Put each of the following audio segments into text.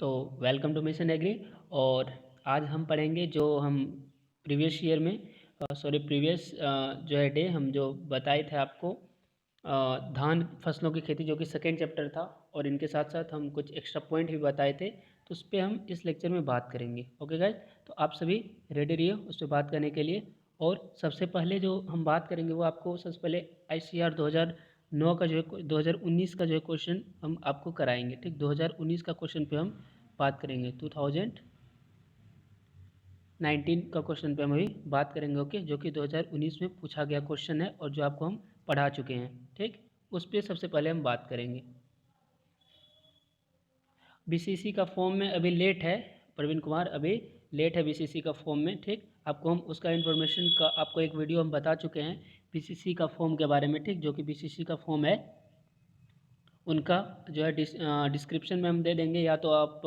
तो welcome two mission agree. और आज हम पढ़ेंगे जो हम प्रीवियस ईयर में प्रीवियस जो है डे हम जो बताए थे आपको धान फसलों की खेती जो कि सेकेंड चैप्टर था, और इनके साथ साथ हम कुछ एक्स्ट्रा पॉइंट भी बताए थे, तो उस पर हम इस लेक्चर में बात करेंगे। ओके गाइस, तो आप सभी रेडी रहिए उस पर बात करने के लिए। और सबसे पहले जो हम बात करेंगे वो आपको सबसे पहले ICR 2009 का जो है 2019 का जो है क्वेश्चन हम आपको कराएंगे। ठीक, 2019 का क्वेश्चन पे हम बात करेंगे। 2019 का क्वेश्चन पे हम अभी बात करेंगे। ओके, जो कि 2019 में पूछा गया क्वेश्चन है और जो आपको हम पढ़ा चुके हैं। ठीक, उस पर सबसे पहले हम बात करेंगे। BCC का फॉर्म में अभी लेट है प्रवीण कुमार, अभी लेट है BCC का फॉर्म में। ठीक, आपको हम उसका इन्फॉर्मेशन का आपको एक वीडियो हम बता चुके हैं BCC का फॉर्म के बारे में। ठीक, जो कि BCC का फॉर्म है उनका जो है डिस्क्रिप्शन में हम दे देंगे, या तो आप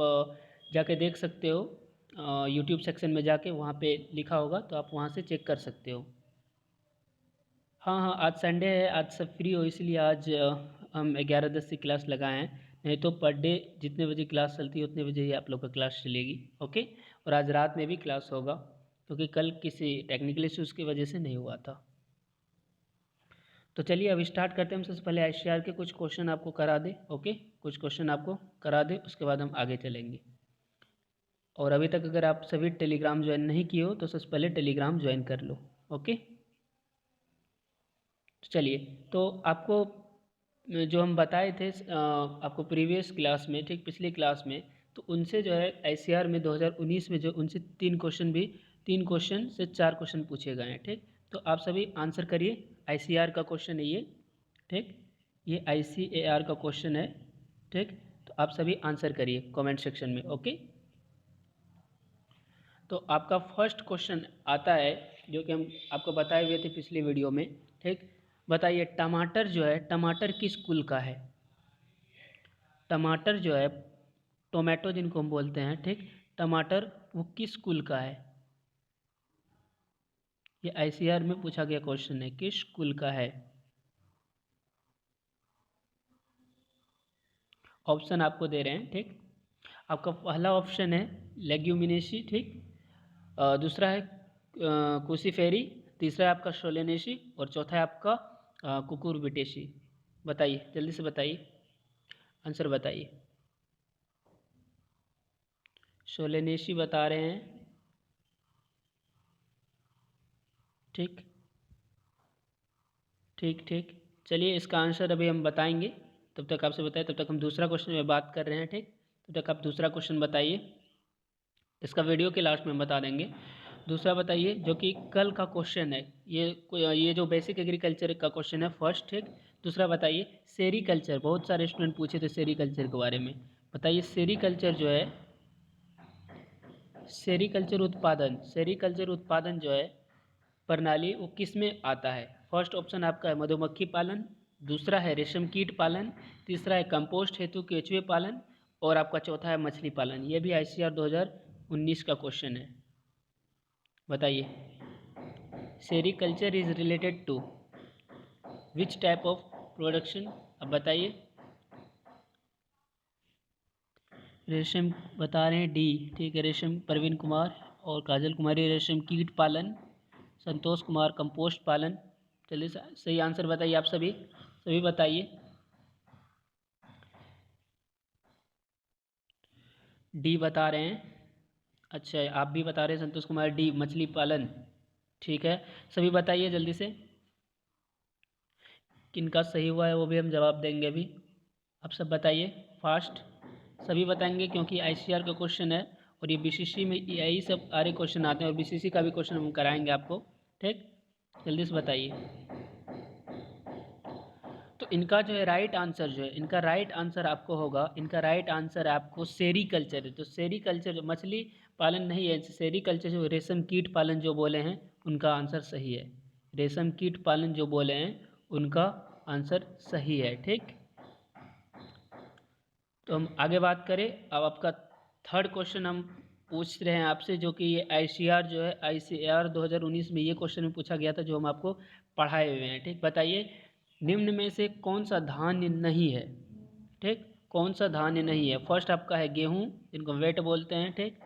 जाके देख सकते हो यूट्यूब सेक्शन में जाके, वहाँ पे लिखा होगा तो आप वहाँ से चेक कर सकते हो। हाँ हाँ, आज संडे है, आज सब फ्री हो, इसलिए आज हम 11-10 से क्लास लगाए हैं। नहीं तो पर डे जितने बजे क्लास चलती है उतने बजे ही आप लोग का क्लास चलेगी। ओके, और आज रात में भी क्लास होगा क्योंकि कल किसी टेक्निकल इश्यूज़ की वजह से नहीं हुआ था। तो चलिए अब स्टार्ट करते हैं। हम सबसे पहले ICR के कुछ क्वेश्चन आपको करा दे। ओके, कुछ क्वेश्चन आपको करा दे, उसके बाद हम आगे चलेंगे। और अभी तक अगर आप सभी टेलीग्राम ज्वाइन नहीं किए हो तो सबसे पहले टेलीग्राम ज्वाइन कर लो। ओके, तो चलिए, तो आपको जो हम बताए थे आपको प्रीवियस क्लास में, ठीक पिछली क्लास में, तो उनसे जो है ICR में 2019 में जो उनसे 3 क्वेश्चन से 4 क्वेश्चन पूछे गए हैं। ठीक, तो आप सभी आंसर करिए। ICR का क्वेश्चन है ये। ठीक, ये ICAR का क्वेश्चन है। ठीक, तो आप सभी आंसर करिए कमेंट सेक्शन में। ओके, तो आपका फर्स्ट क्वेश्चन आता है जो कि हम आपको बताए हुए थे पिछली वीडियो में। ठीक, बताइए टमाटर जो है, टमाटर किस कुल का है? टमाटर जो है, टोमेटो जिनको हम बोलते हैं, ठीक, टमाटर वो किस कुल का है? ये ICR में पूछा गया क्वेश्चन है, किस कुल का है? ऑप्शन आपको दे रहे हैं। ठीक, आपका पहला ऑप्शन है लेग्यूमिनेसी। ठीक, दूसरा है कुसीफेरी, तीसरा है आपका सोलेनेसी, और चौथा है आपका कुकुरबिटेसी। बताइए, जल्दी से बताइए, आंसर बताइए। सोलेनेसी बता रहे हैं। ठीक ठीक ठीक, चलिए इसका आंसर अभी हम बताएंगे। तब तक आपसे बताए, तब तक हम दूसरा क्वेश्चन में बात कर रहे हैं। ठीक, तब तक आप दूसरा क्वेश्चन बताइए, इसका वीडियो के लास्ट में बता देंगे। दूसरा बताइए जो कि कल का क्वेश्चन है, ये जो बेसिक एग्रीकल्चर का क्वेश्चन है फर्स्ट। ठीक, दूसरा बताइए सेरीकल्चर, बहुत सारे स्टूडेंट पूछे थे सेरीकल्चर के बारे में। बताइए सेरीकल्चर जो है, सेरीकल्चर उत्पादन जो है प्रणाली वो किस में आता है? फर्स्ट ऑप्शन आपका है मधुमक्खी पालन, दूसरा है रेशम कीट पालन, तीसरा है कंपोस्ट हेतु केचुए पालन, और आपका चौथा है मछली पालन। ये भी ICR 2019 का क्वेश्चन है। बताइए sericulture is related to which type of production? अब बताइए। रेशम बता रहे हैं डी। ठीक है, रेशम प्रवीण कुमार और काजल कुमारी रेशम कीट पालन, संतोष कुमार कंपोस्ट पालन। चलिए सही आंसर बताइए, आप सभी सभी बताइए। डी बता रहे हैं। अच्छा, आप भी बता रहे हैं संतोष कुमार डी मछली पालन। ठीक है, सभी बताइए जल्दी से, किनका सही हुआ है वो भी हम जवाब देंगे अभी। आप सब बताइए फास्ट, सभी बताएंगे क्योंकि ICR का क्वेश्चन है और ये BCC में यही सब सारे क्वेश्चन आते हैं, और BCC का भी क्वेश्चन हम कराएंगे आपको। ठीक, जल्दी से बताइए। तो इनका जो है राइट आंसर जो है, इनका राइट आंसर आपको होगा, इनका राइट आंसर आपको सेरीकल्चर है। तो सेरीकल्चर जो मछली पालन नहीं है, सेरीकल्चर जो रेशम कीट पालन जो बोले हैं उनका आंसर सही है। रेशम कीट पालन जो बोले हैं उनका आंसर सही है। ठीक, तो हम आगे बात करें। अब आपका थर्ड क्वेश्चन हम पूछ रहे हैं आपसे, जो कि ये ICR जो है ICAR 2019 में ये क्वेश्चन में पूछा गया था जो हम आपको पढ़ाए हुए हैं। ठीक, बताइए निम्न में से कौन सा धान्य नहीं है? ठीक, कौन सा धान्य नहीं है? फर्स्ट आपका है गेहूँ, जिनको वेट बोलते हैं, ठीक।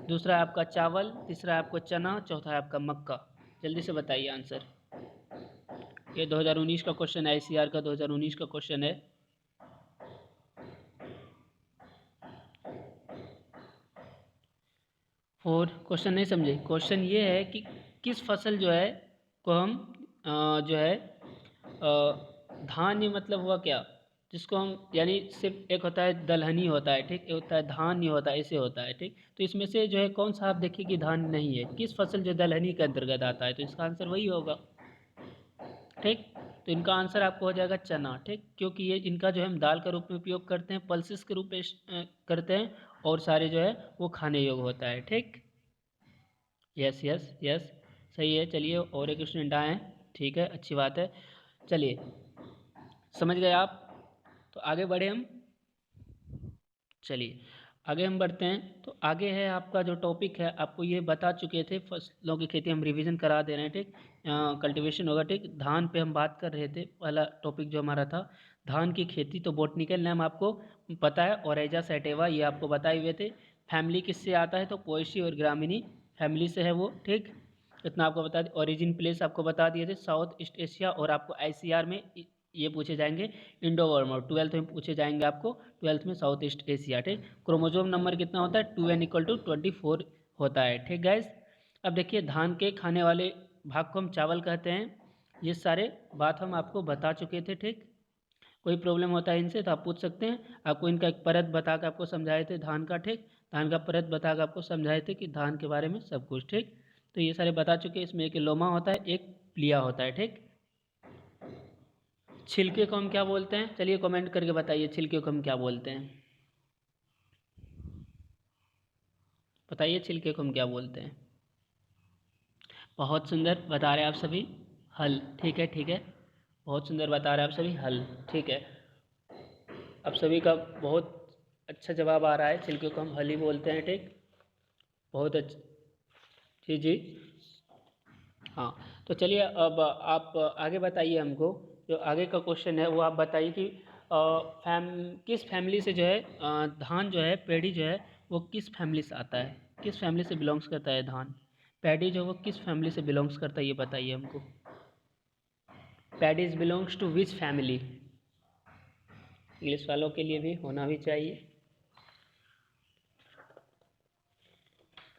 दूसरा है आपका चावल, तीसरा है आपको चना, चौथा है आपका मक्का। जल्दी से बताइए आंसर। ये 2019 का क्वेश्चन है, ICAR का 2019 का क्वेश्चन है। और क्वेश्चन नहीं समझे? क्वेश्चन ये है कि किस फसल जो है को हम जो है धान्य मतलब हुआ क्या, जिसको हम यानी सिर्फ एक होता है दलहनी होता है, ठीक, एक होता है धान्य होता है, ऐसे होता है, ठीक। तो इसमें से जो है कौन सा आप देखिए कि धान्य नहीं है, किस फसल जो दलहनी के अंतर्गत आता है, तो इसका आंसर वही होगा, ठीक। तो इनका आंसर आपको हो जाएगा चना, ठीक, क्योंकि ये इनका जो है हम दाल का रूप में उपयोग करते हैं, पल्सेस के रूप में करते हैं, और सारे जो है वो खाने योग्य होता है, ठीक। यस यस यस, सही है। चलिए और एक स्टूडेंट आए हैं, ठीक है, अच्छी बात है। चलिए, समझ गए आप? तो आगे बढ़े हम। चलिए आगे हम बढ़ते हैं। तो आगे है आपका जो टॉपिक है, आपको ये बता चुके थे, फसलों की खेती हम रिवीजन करा दे रहे हैं, ठीक। कल्टीवेशन होगा, ठीक। धान पे हम बात कर रहे थे, पहला टॉपिक जो हमारा था धान की खेती। तो बॉटनिकल नेम आपको पता है, ओरेजा सैटिवा, ये आपको बताए हुए थे। फैमिली किससे आता है? तो पोएसी और ग्रामिनी फैमिली से है वो, ठीक। इतना आपको बता दें। ओरिजिन प्लेस आपको बता दिए थे, साउथ ईस्ट एशिया। और आपको ICAR में ये पूछे जाएंगे इंडो वर्मर, 12th में पूछे जाएंगे आपको, 12th में साउथ ईस्ट एशिया, ठीक। क्रोमोजोम नंबर कितना होता है? 2n = 24 होता है, ठीक गाइज। अब देखिए धान के खाने वाले भाग को हम चावल कहते हैं। ये सारे बात हम आपको बता चुके थे, ठीक। कोई प्रॉब्लम होता है इनसे तो आप पूछ सकते हैं। आपको इनका एक परत बता के आपको समझाए थे धान का, ठीक। धान का परत बता के आपको समझाए थे कि धान के बारे में सब कुछ, ठीक। तो ये सारे बता चुके हैं। इसमें एक लोमा होता है, एक प्लिया होता है, ठीक। छिलके को हम क्या बोलते हैं? चलिए कमेंट करके बताइए, छिलके को हम क्या बोलते हैं? बताइए छिलके को हम क्या बोलते हैं? बहुत सुंदर बता रहे हैं आप सभी, हल, ठीक है ठीक है। बहुत सुंदर बता रहे हैं आप सभी, हल, ठीक है। आप सभी का बहुत अच्छा जवाब आ रहा है, छिलके को हम हल ही बोलते हैं, ठीक। बहुत अच्छा, जी जी, हाँ। तो चलिए अब आप आगे बताइए हमको, जो आगे का क्वेश्चन है वो आप बताइए कि किस फैमिली से जो है धान जो है, पैडी जो है वो किस फैमिली से आता है, किस फैमिली से बिलोंग्स करता है धान? पैडी जो वो किस फैमिली से बिलोंग्स करता है, ये बताइए हमको। Paddies belongs to which family? English वालों के लिए भी होना भी चाहिए,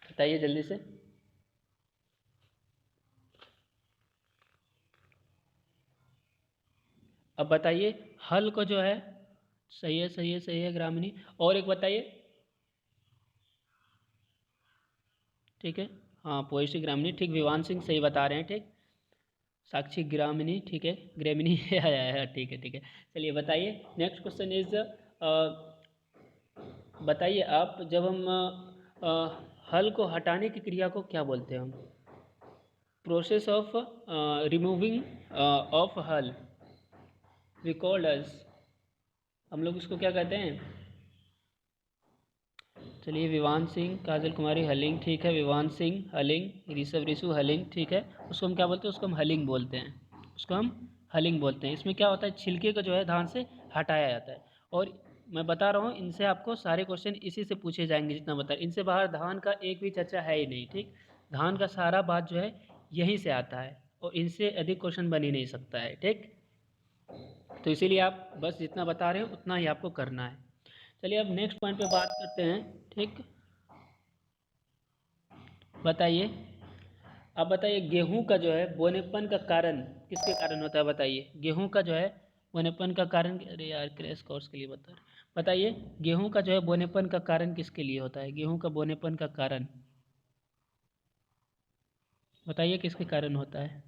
बताइए जल्दी से। अब बताइए हल को जो है, सही है सही है सही है ग्रामिनी। और एक बताइए, ठीक है, हाँ पोएसी ग्रामिनी, ठीक। विवान सिंह सही बता रहे हैं, ठीक। साक्षी ग्रामिनी, ठीक है, ग्रेमिनी आया, ठीक है ठीक है। चलिए बताइए, नेक्स्ट क्वेश्चन इज, बताइए आप, जब हम हल को हटाने की क्रिया को क्या बोलते हैं हम? प्रोसेस ऑफ रिमूविंग ऑफ हल वी कॉल्ड एज, हम लोग इसको क्या कहते हैं? चलिए विवान सिंह, काजल कुमारी हलिंग, ठीक है, विवान सिंह हलिंग, ऋषभ ऋषु हलिंग, ठीक है। उसको हम क्या बोलते हैं? उसको हम हलिंग बोलते हैं, उसको हम हलिंग बोलते हैं। इसमें क्या होता है, छिलके को जो है धान से हटाया जाता है। और मैं बता रहा हूँ, इनसे आपको सारे क्वेश्चन इसी से पूछे जाएंगे जितना बता, इनसे बाहर धान का एक भी चर्चा है ही नहीं, ठीक। धान का सारा बात जो है यहीं से आता है, और इनसे अधिक क्वेश्चन बन ही नहीं सकता है, ठीक। तो इसीलिए आप बस जितना बता रहे हो उतना ही आपको करना है। चलिए अब नेक्स्ट पॉइंट पे बात करते हैं, ठीक। बताइए, अब बताइए गेहूं का जो है बोनेपन का कारण किसके कारण होता है? बताइए गेहूं का जो है बोनेपन का कारण, अरे यार क्रैश कोर्स के लिए बता रहे, बताइए गेहूं का जो है बोनेपन का कारण किसके लिए होता है? गेहूं का बोनेपन का कारण बताइए किसके कारण होता है?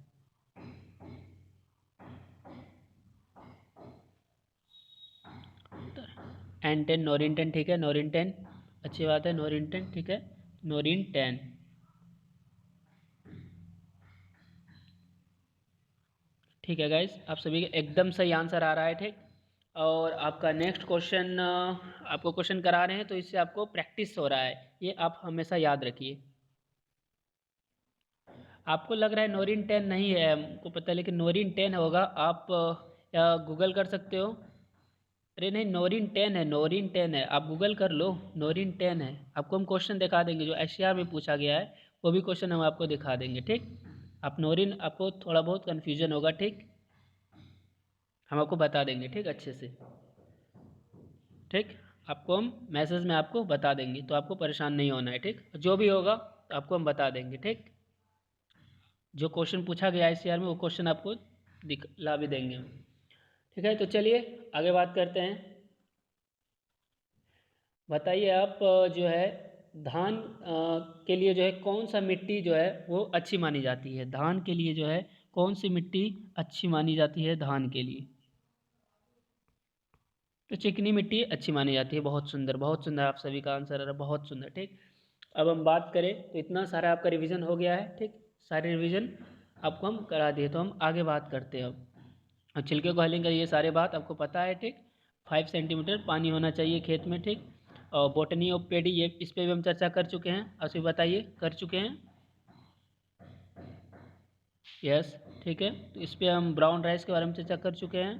एंटेन, नोरिन 10, ठीक है, नोरिन 10, अच्छी बात है, नोरिन 10, ठीक है, नोरिन 10, ठीक है गाइस, आप सभी का एकदम सही आंसर आ रहा है, ठीक। और आपका नेक्स्ट क्वेश्चन, आपको क्वेश्चन करा रहे हैं तो इससे आपको प्रैक्टिस हो रहा है, ये आप हमेशा याद रखिए। आपको लग रहा है नोरिन 10 नहीं है, हमको पता है, लेकिन नोरिन 10 होगा। आप गूगल कर सकते हो, अरे नहीं, नोरिन 10 है, नोरिन 10 है, आप गूगल कर लो, नोरिन 10 है। आपको हम क्वेश्चन दिखा देंगे जो एशिया में पूछा गया है, वो भी क्वेश्चन हम आपको दिखा देंगे, ठीक। आप नोरिन, आपको थोड़ा बहुत कन्फ्यूजन होगा, ठीक, हम आपको बता देंगे, ठीक, अच्छे से, ठीक। आपको हम मैसेज में आपको बता देंगे, तो आपको परेशान नहीं होना है, ठीक। जो भी होगा तो आपको हम बता देंगे, ठीक। जो क्वेश्चन पूछा गया ICR में वो क्वेश्चन आपको ला भी देंगे हम, ठीक है। तो चलिए आगे बात करते हैं। बताइए आप जो है धान के लिए जो है कौन सा मिट्टी जो है वो अच्छी मानी जाती है, धान के लिए जो है कौन सी मिट्टी अच्छी मानी जाती है धान के लिए। तो चिकनी मिट्टी अच्छी मानी जाती है। बहुत सुंदर, बहुत सुंदर, आप सभी का आंसर आ रहा है, बहुत सुंदर, ठीक। अब हम बात करें तो इतना सारा आपका रिवीजन हो गया है, ठीक, सारे रिवीजन आपको हम करा दिए। तो हम आगे बात करते हैं अब छिलके को हलिंग का, ये सारे बात आपको पता है, ठीक। 5 सेंटीमीटर पानी होना चाहिए खेत में, ठीक। और बोटनी ऑफ पेडी, ये इस पर भी हम चर्चा कर चुके हैं, अभी बताइए, कर चुके हैं, यस, ठीक है। तो इस पर हम ब्राउन राइस के बारे में चर्चा कर चुके हैं,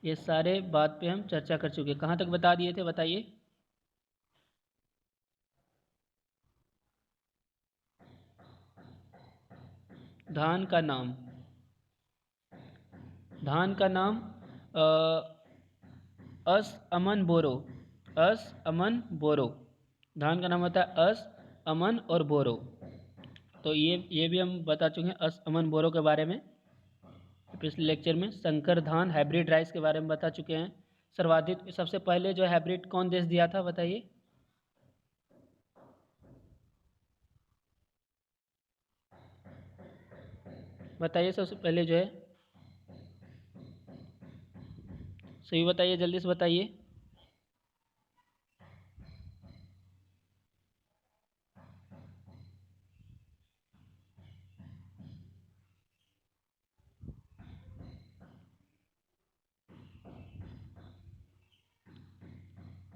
ये सारे बात पे हम चर्चा कर चुके हैं। कहाँ तक बता दिए थे, बताइए। धान का नाम, धान का नाम अस अमन बोरो, अस अमन बोरो, धान का नाम होता है अस अमन और बोरो। तो ये भी हम बता चुके हैं अस अमन बोरो के बारे में पिछले लेक्चर में। संकर धान हाइब्रिड राइस के बारे में बता चुके हैं। सर्वाधिक, सबसे पहले जो हाइब्रिड कौन देश दिया था, बताइए। बताइए सबसे पहले जो है, सही बताइए, जल्दी से बताइए।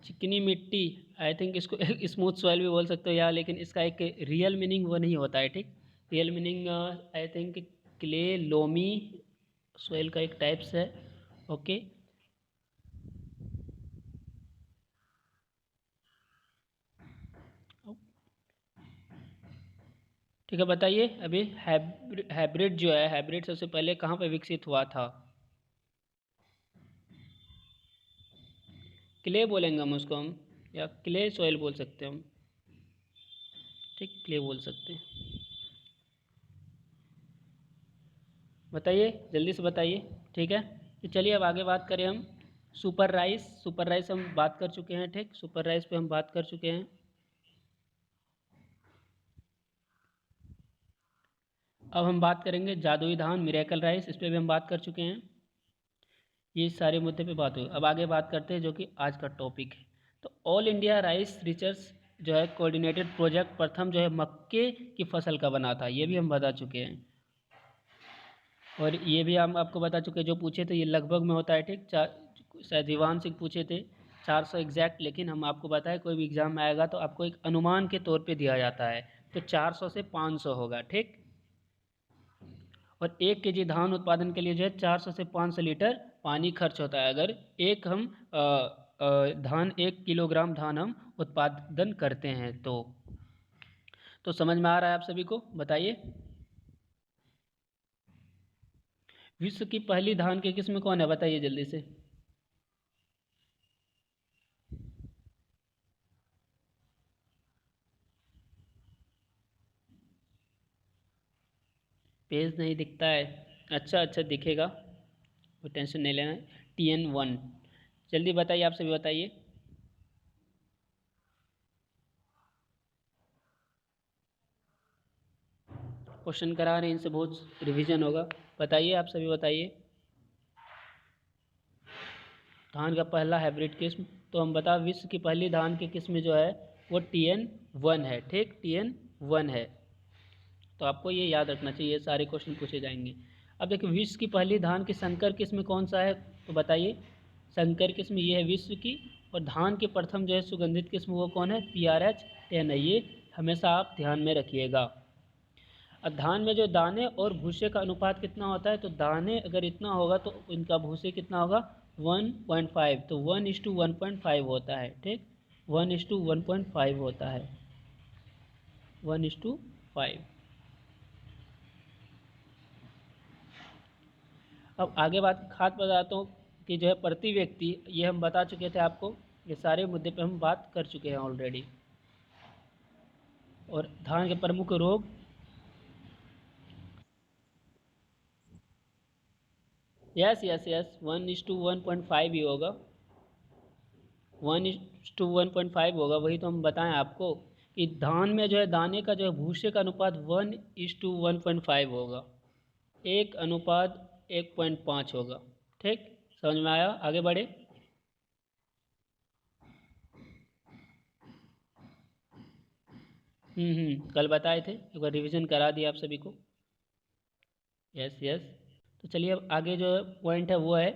चिकनी मिट्टी, आई थिंक इसको स्मूथ सॉइल भी बोल सकते हो यार, लेकिन इसका एक रियल मीनिंग वो नहीं होता है, ठीक। Real meaning I think clay loamy soil का एक टाइप्स है, ओके। ठीक है, बताइए अभी हाइब्रिड जो है, हाइब्रिड सबसे पहले कहाँ पे विकसित हुआ था। क्ले बोलेंगे हम उसको, हम या क्ले सॉइल बोल सकते हैं हम, ठीक, क्ले बोल सकते हैं। बताइए जल्दी से बताइए, ठीक है। तो चलिए अब आगे बात करें हम सुपर राइस, सुपर राइस हम बात कर चुके हैं, ठीक, सुपर राइस पे हम बात कर चुके हैं। अब हम बात करेंगे जादुई धान मिरेकल राइस, इस पर भी हम बात कर चुके हैं। ये सारे मुद्दे पे बात हुई। अब आगे बात करते हैं जो कि आज का टॉपिक है। तो ऑल इंडिया राइस रिसर्च जो है कोऑर्डिनेटेड प्रोजेक्ट प्रथम जो है मक्के की फसल का बना था, ये भी हम बता चुके हैं। और ये भी हम आपको बता चुके हैं, जो पूछे थे ये लगभग में होता है, ठीक। शायद दिवान सिंह पूछे थे 400 एग्जैक्ट, लेकिन हम आपको बताएं कोई भी एग्जाम में आएगा तो आपको एक अनुमान के तौर पे दिया जाता है, तो 400 से 500 होगा, ठीक। और 1 kg धान उत्पादन के लिए जो है 400 से 500 लीटर पानी खर्च होता है, अगर एक हम धान 1 किलोग्राम धान हम उत्पादन करते हैं तो समझ में आ रहा है आप सभी को, बताइए। विश्व की पहली धान की किस्म कौन है, बताइए जल्दी से। पेज नहीं दिखता है, अच्छा अच्छा दिखेगा, कोई टेंशन नहीं लेना है। TN1, जल्दी बताइए, आप सभी बताइए। क्वेश्चन करा रहे हैं, इनसे बहुत रिवीजन होगा, बताइए आप सभी बताइए। धान का पहला हाइब्रिड किस्म, तो हम बता विश्व की पहली धान की किस्म जो है वो TN1 है, ठीक, TN1 है। तो आपको ये याद रखना चाहिए, सारे क्वेश्चन पूछे जाएंगे। अब देखिए विश्व की पहली धान की संकर किस्म कौन सा है, तो बताइए। संकर किस्म ये है विश्व की, और धान की प्रथम जो है सुगंधित किस्म वो कौन है, PRH10 है, ये हमेशा आप ध्यान में रखिएगा। अब धान में जो दाने और भूसे का अनुपात कितना होता है, तो दाने अगर इतना होगा तो इनका भूसे कितना होगा, 1.5, तो 1:1.5 होता है, ठीक, 1:1.5 होता है, 1:5। अब आगे बात खाद्य पदार्थों की जो है प्रति व्यक्ति, ये हम बता चुके थे आपको, ये सारे मुद्दे पे हम बात कर चुके हैं ऑलरेडी। और धान के प्रमुख रोग, यस यस यस, 1:1.5 ही होगा, 1:1.5 होगा, वही तो हम बताएं आपको कि धान में जो है दाने का जो है भूसे का अनुपात 1:1.5 होगा, 1:1.5 होगा, ठीक, समझ में आया? आगे बढ़े। कल बताए थे, एक बार रिवीजन करा दिया आप सभी को। Yes yes. तो चलिए अब आगे जो पॉइंट है वो है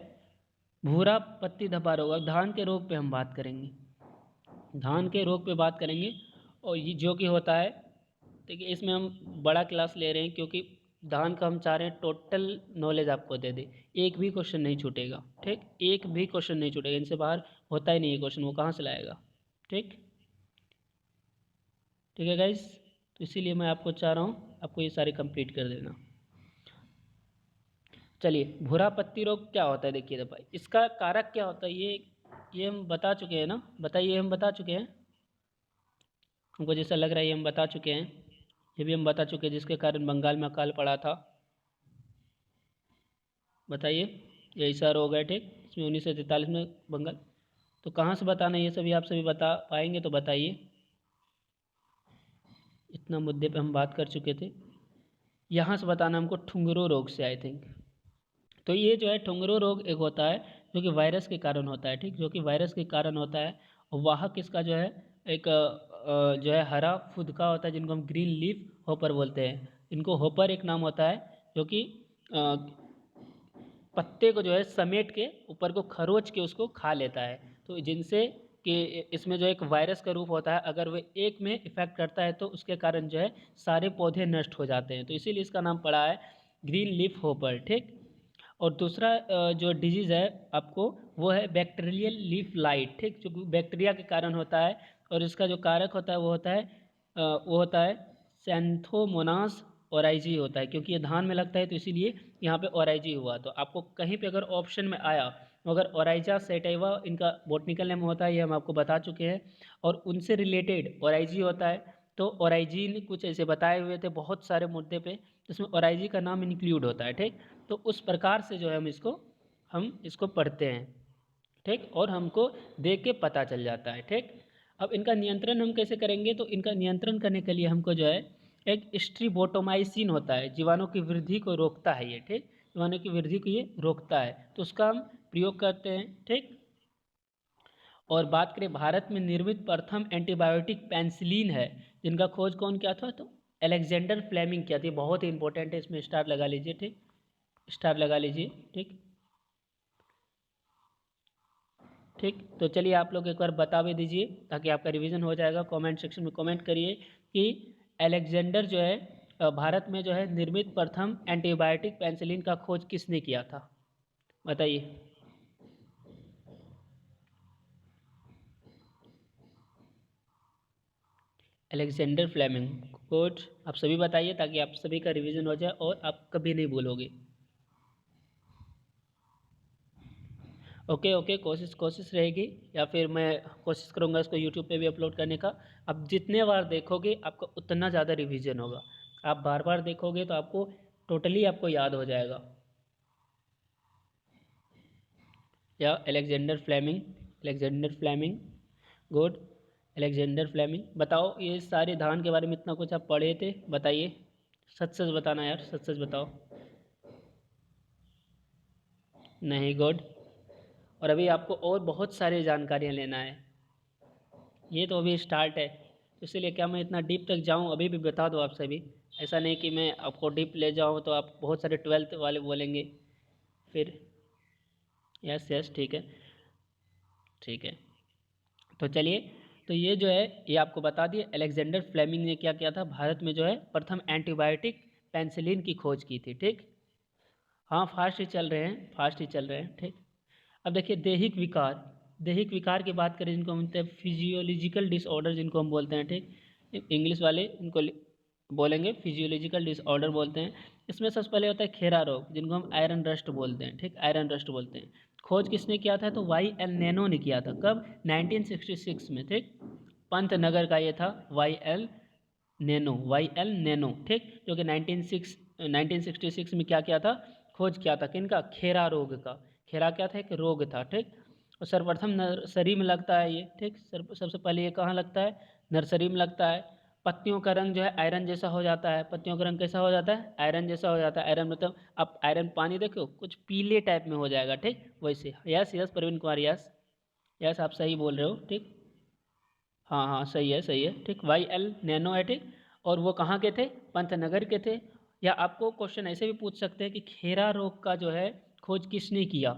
भूरा पत्ती धब्बा रोग। धान के रोग पे हम बात करेंगे, धान के रोग पे बात करेंगे। और ये जो कि होता है, देखिए इसमें हम बड़ा क्लास ले रहे हैं क्योंकि धान का हम चाह रहे हैं टोटल नॉलेज आपको दे दे, एक भी क्वेश्चन नहीं छूटेगा, ठीक, एक भी क्वेश्चन नहीं छूटेगा, इनसे बाहर होता ही नहीं है क्वेश्चन, वो कहाँ से लाएगा, ठीक, ठीक है गाइस। तो इसीलिए मैं आपको चाह रहा हूँ आपको ये सारे कंप्लीट कर देना। चलिए भूरा पत्ती रोग क्या होता है, देखिए तो भाई इसका कारक क्या होता है, ये हम बता चुके हैं ना, बताइए, हम बता चुके हैं, हमको जैसा लग रहा है ये हम बता चुके हैं, ये भी हम बता चुके हैं, जिसके कारण बंगाल में अकाल पड़ा था, बताइए, ये ऐसा रोग है, ठीक, इसमें 1943 में बंगाल। तो कहाँ से बताना है ये सभी, आप सभी बता पाएंगे तो बताइए, इतना मुद्दे पे हम बात कर चुके थे। यहाँ से बताना हमको ठुंगरो रोग से, आई थिंक। तो ये जो है ठुंगरो रोग एक होता है जो कि वायरस के कारण होता है, ठीक, जो कि वायरस के कारण होता है। और वाहक इसका जो है एक जो है हरा फुदका होता है, जिनको हम ग्रीन लीफ होपर बोलते हैं। इनको होपर एक नाम होता है जो कि अ, पत्ते को जो है समेट के ऊपर को खरोच के उसको खा लेता है। तो जिनसे कि इसमें जो एक वायरस का रूप होता है, अगर वह एक में इफेक्ट करता है तो उसके कारण जो है सारे पौधे नष्ट हो जाते हैं, तो इसीलिए इसका नाम पड़ा है ग्रीन लीफ होपर, ठीक। और दूसरा जो डिजीज़ है आपको, वो है बैक्टीरियल लीफ लाइट, ठीक, जो बैक्टीरिया के कारण होता है। और इसका जो कारक होता है वो होता है सैंथोमोनास ओराइजी होता है, क्योंकि ये धान में लगता है तो इसीलिए यहाँ पे ओराइजी हुआ। तो आपको कहीं पे अगर ऑप्शन में आया तो अगर ओराइजा सेटाइवा इनका बॉटनिकल नेम होता है, ये हम आपको बता चुके हैं। और उनसे रिलेटेड ओराइजी होता है, तो ओराइजी ने कुछ ऐसे बताए हुए थे बहुत सारे मुद्दे पे, जिसमें ओराइजी का नाम इंक्लूड होता है, ठीक। तो उस प्रकार से जो है हम इसको पढ़ते हैं, ठीक, और हमको देख के पता चल जाता है, ठीक। अब इनका नियंत्रण हम कैसे करेंगे, तो इनका नियंत्रण करने के लिए हमको जो है एक स्ट्रीबोटोमाइसिन होता है, जीवाणु की वृद्धि को रोकता है ये, ठीक, जीवाणु की वृद्धि को ये रोकता है, तो उसका हम प्रयोग करते हैं, ठीक। और बात करें भारत में निर्मित प्रथम एंटीबायोटिक पेनिसिलिन है, जिनका खोज कौन किया था, तो अलेक्जेंडर फ्लेमिंग किया था। बहुत ही इंपॉर्टेंट है, इसमें स्टार लगा लीजिए, ठीक, स्टार लगा लीजिए, ठीक, ठीक। तो चलिए आप लोग एक बार बता भी दीजिए ताकि आपका रिवीजन हो जाएगा, कमेंट सेक्शन में कमेंट करिए कि अलेक्जेंडर जो है भारत में जो है निर्मित प्रथम एंटीबायोटिक पेनिसिलिन का खोज किसने किया था, बताइए। अलेक्जेंडर फ्लेमिंग, कोड आप सभी बताइए ताकि आप सभी का रिवीजन हो जाए और आप कभी नहीं भूलोगे। ओके ओके, कोशिश रहेगी, या फिर मैं कोशिश करूँगा इसको यूट्यूब पे भी अपलोड करने का। अब जितने बार देखोगे आपका उतना ज़्यादा रिवीजन होगा, आप बार बार देखोगे तो आपको टोटली आपको याद हो जाएगा। या Alexander Fleming, good, Alexander Fleming. बताओ ये सारे धान के बारे में इतना कुछ आप पढ़े थे, बताइए, सच सच बताना यार, सच सच बताओ। नहीं, गुड। और अभी आपको और बहुत सारी जानकारियाँ लेना है, ये तो अभी स्टार्ट है, तो इसीलिए क्या मैं इतना डीप तक जाऊँ, अभी भी बता दो आप सभी। ऐसा नहीं कि मैं आपको डीप ले जाऊँ तो आप बहुत सारे 12th वाले बोलेंगे फिर। यस यस, ठीक है, ठीक है। तो चलिए, तो ये जो है ये आपको बता दिए अलेक्जेंडर फ्लेमिंग ने क्या किया था, भारत में जो है प्रथम एंटीबायोटिक पेनिसिलिन की खोज की थी, ठीक। हाँ फास्ट ही चल रहे हैं, फास्ट ही चल रहे हैं, ठीक। अब देखिए दैहिक विकार की बात करें जिनको हम बोलते हैं फिजियोलॉजिकल डिसऑर्डर जिनको हम बोलते हैं, ठीक। इंग्लिश वाले इनको बोलेंगे फिजियोलॉजिकल डिसऑर्डर बोलते हैं। इसमें सबसे पहले होता है खेरा रोग जिनको हम आयरन रस्ट बोलते हैं, ठीक, आयरन रस्ट बोलते हैं। खोज किसने किया था? तो YL नैनो ने किया था। कब? 1966 में, ठीक। पंतनगर का ये था YL नैनो, ठीक, जो कि 1966 में क्या किया था? खोज किया था किनका? खेरा रोग का। खेरा क्या था? एक रोग था, ठीक। और सर्वप्रथम नर्सरी में लगता है ये, ठीक। सबसे पहले ये कहाँ लगता है? नर्सरी में लगता है। पत्तियों का रंग जो है आयरन जैसा हो जाता है। पत्तियों का रंग कैसा हो जाता है? आयरन जैसा हो जाता है। आयरन मतलब आप आयरन पानी देखो कुछ पीले टाइप में हो जाएगा, ठीक, वैसे। Yes yes Praveen Kumar, yes yes आप सही बोल रहे हो, ठीक। हाँ हाँ सही है, ठीक। YL नैनो है, ठीक। और वो कहाँ के थे? पंतनगर के थे। या आपको क्वेश्चन ऐसे भी पूछ सकते हैं कि खेरा रोग का जो है खोज किसने किया,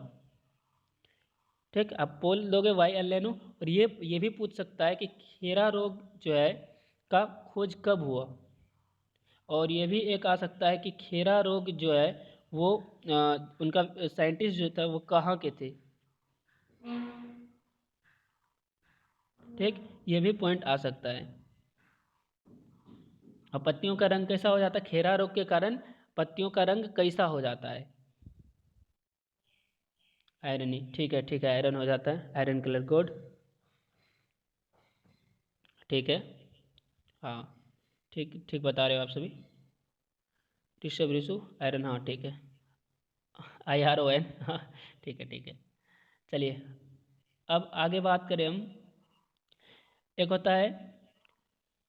ठीक। आप बोल दोगे YL नैनो। और ये भी पूछ सकता है कि खेरा रोग जो है का खोज कब हुआ। और ये भी एक आ सकता है कि खेरा रोग जो है वो उनका साइंटिस्ट जो था वो कहाँ के थे, ठीक। ये भी पॉइंट आ सकता है। और पत्तियों का रंग कैसा हो जाता है? खेरा रोग के कारण पत्तियों का रंग कैसा हो जाता है? आयरनी, ठीक है, ठीक है, आयरन हो जाता है, आयरन कलर कोड, ठीक है। हाँ ठीक ठीक बता रहे हो आप सभी। टिश्यू ब्रिसु आयरन, हाँ ठीक है। IRON, हाँ ठीक है, ठीक है। चलिए अब आगे बात करें हम। एक होता है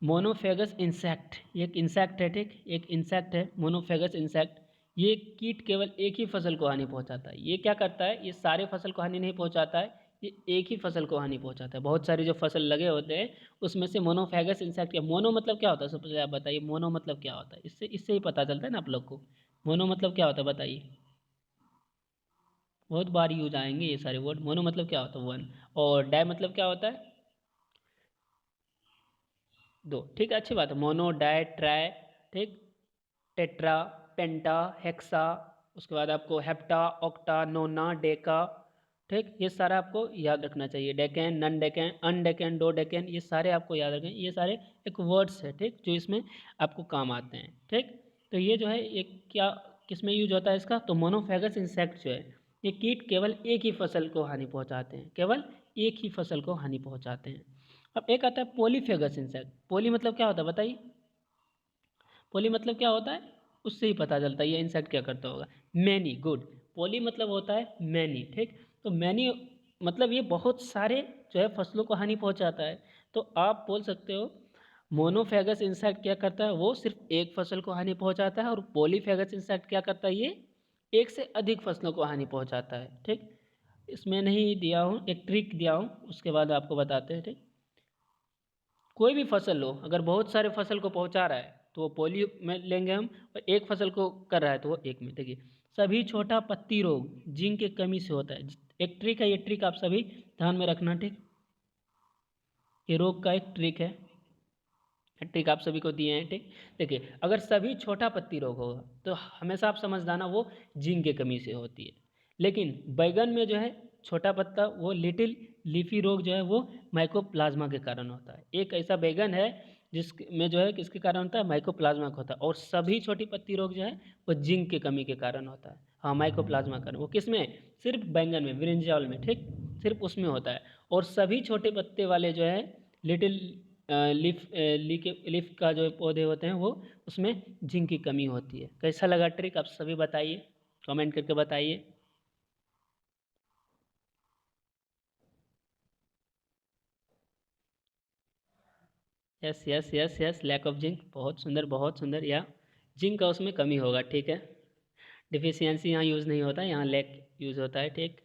मोनोफेगस इंसेक्ट, ये एक इंसेक्ट है, ठीक, एक इंसेक्ट है मोनोफेगस इंसेक्ट। ये कीट केवल एक ही फसल को हानि पहुंचाता है। ये क्या करता है? ये सारे फसल को हानि नहीं पहुंचाता है, ये एक ही फसल को हानि पहुंचाता है। बहुत सारी जो फसल लगे होते हैं उसमें से मोनोफेगस इंसेक्ट क्या, मोनो मतलब क्या होता है? सबसे आप बताइए मोनो मतलब क्या होता है? इससे इससे ही पता चलता है ना आप लोग को। मोनो मतलब क्या होता है बताइए? बहुत बार यूज आएंगे ये सारे वर्ड। मोनो मतलब क्या होता है? वन। और डाई मतलब क्या होता है? दो, ठीक है, अच्छी बात है। मोनो, डाई, ट्राई, ठीक, टेट्रा, पेंटा, हेक्सा, उसके बाद आपको हेप्टा, ऑक्टा, नोना, डेका, ठीक, ये सारा आपको याद रखना चाहिए। डेकेन, नन डेकेन, अन डेकेन, डो डेकेन, ये सारे आपको याद रखें। ये सारे एक वर्ड्स है, ठीक, जो इसमें आपको काम आते हैं, ठीक। तो ये जो है एक क्या किस में यूज होता है इसका? तो मोनोफेगस इंसेक्ट जो है ये कीट केवल एक ही फसल को हानि पहुंचाते हैं, केवल एक ही फसल को हानि पहुंचाते हैं। अब एक आता है पॉलीफेगस इंसेक्ट। पॉली मतलब क्या होता है बताइए? पॉली मतलब क्या होता है? उससे ही पता चलता है ये इंसेक्ट क्या करता होगा। Many, good. पॉली मतलब होता है मैनी, ठीक। तो मैनी मतलब ये बहुत सारे जो है फसलों को हानि पहुंचाता है। तो आप बोल सकते हो मोनोफेगस इंसेक्ट क्या करता है? वो सिर्फ एक फसल को हानि पहुंचाता है। और पॉलीफेगस इंसेक्ट क्या करता है? ये एक से अधिक फसलों को हानि पहुंचाता है, ठीक। इसमें नहीं दिया हूँ, एक ट्रिक दिया हूँ, उसके बाद आपको बताते हैं, ठीक। कोई भी फसल लो, अगर बहुत सारे फसल को पहुंचा रहा है तो वो पोलियो में लेंगे हम। और एक फसल को कर रहा है तो वो एक में। देखिए सभी छोटा पत्ती रोग जिंक की कमी से होता है। एक ट्रिक है, ये ट्रिक आप सभी ध्यान में रखना, ठीक। ये रोग का एक ट्रिक है, ट्रिक आप सभी को दिए हैं, ठीक। देखिए अगर सभी छोटा पत्ती रोग होगा तो हमेशा आप समझदाना वो जिंक की कमी से होती है। लेकिन बैगन में जो है छोटा पत्ता वो लिटिल लीफी रोग जो है वो माइकोप्लाज्मा के कारण होता है। एक ऐसा बैगन है जिसमें जो है किसके कारण होता है? माइकोप्लाज्मा का होता है। और सभी छोटी पत्ती रोग जो है वो जिंक की कमी के कारण होता है। हाँ माइकोप्लाज्मा कारण, वो किस में? सिर्फ बैंगन में, ब्रिंजल में, ठीक, सिर्फ उसमें होता है। और सभी छोटे पत्ते वाले जो है लिटिल लीफ का जो पौधे होते हैं वो उसमें जिंक की कमी होती है। कैसा लगा ट्रिक आप सभी बताइए, कमेंट करके बताइए। Yes yes yes yes, lack of zinc, बहुत सुंदर बहुत सुंदर। या जिंक का उसमें कमी होगा, ठीक है। डिफिशियंसी यहाँ यूज़ नहीं होता, यहाँ लैक यूज़ होता है, ठीक।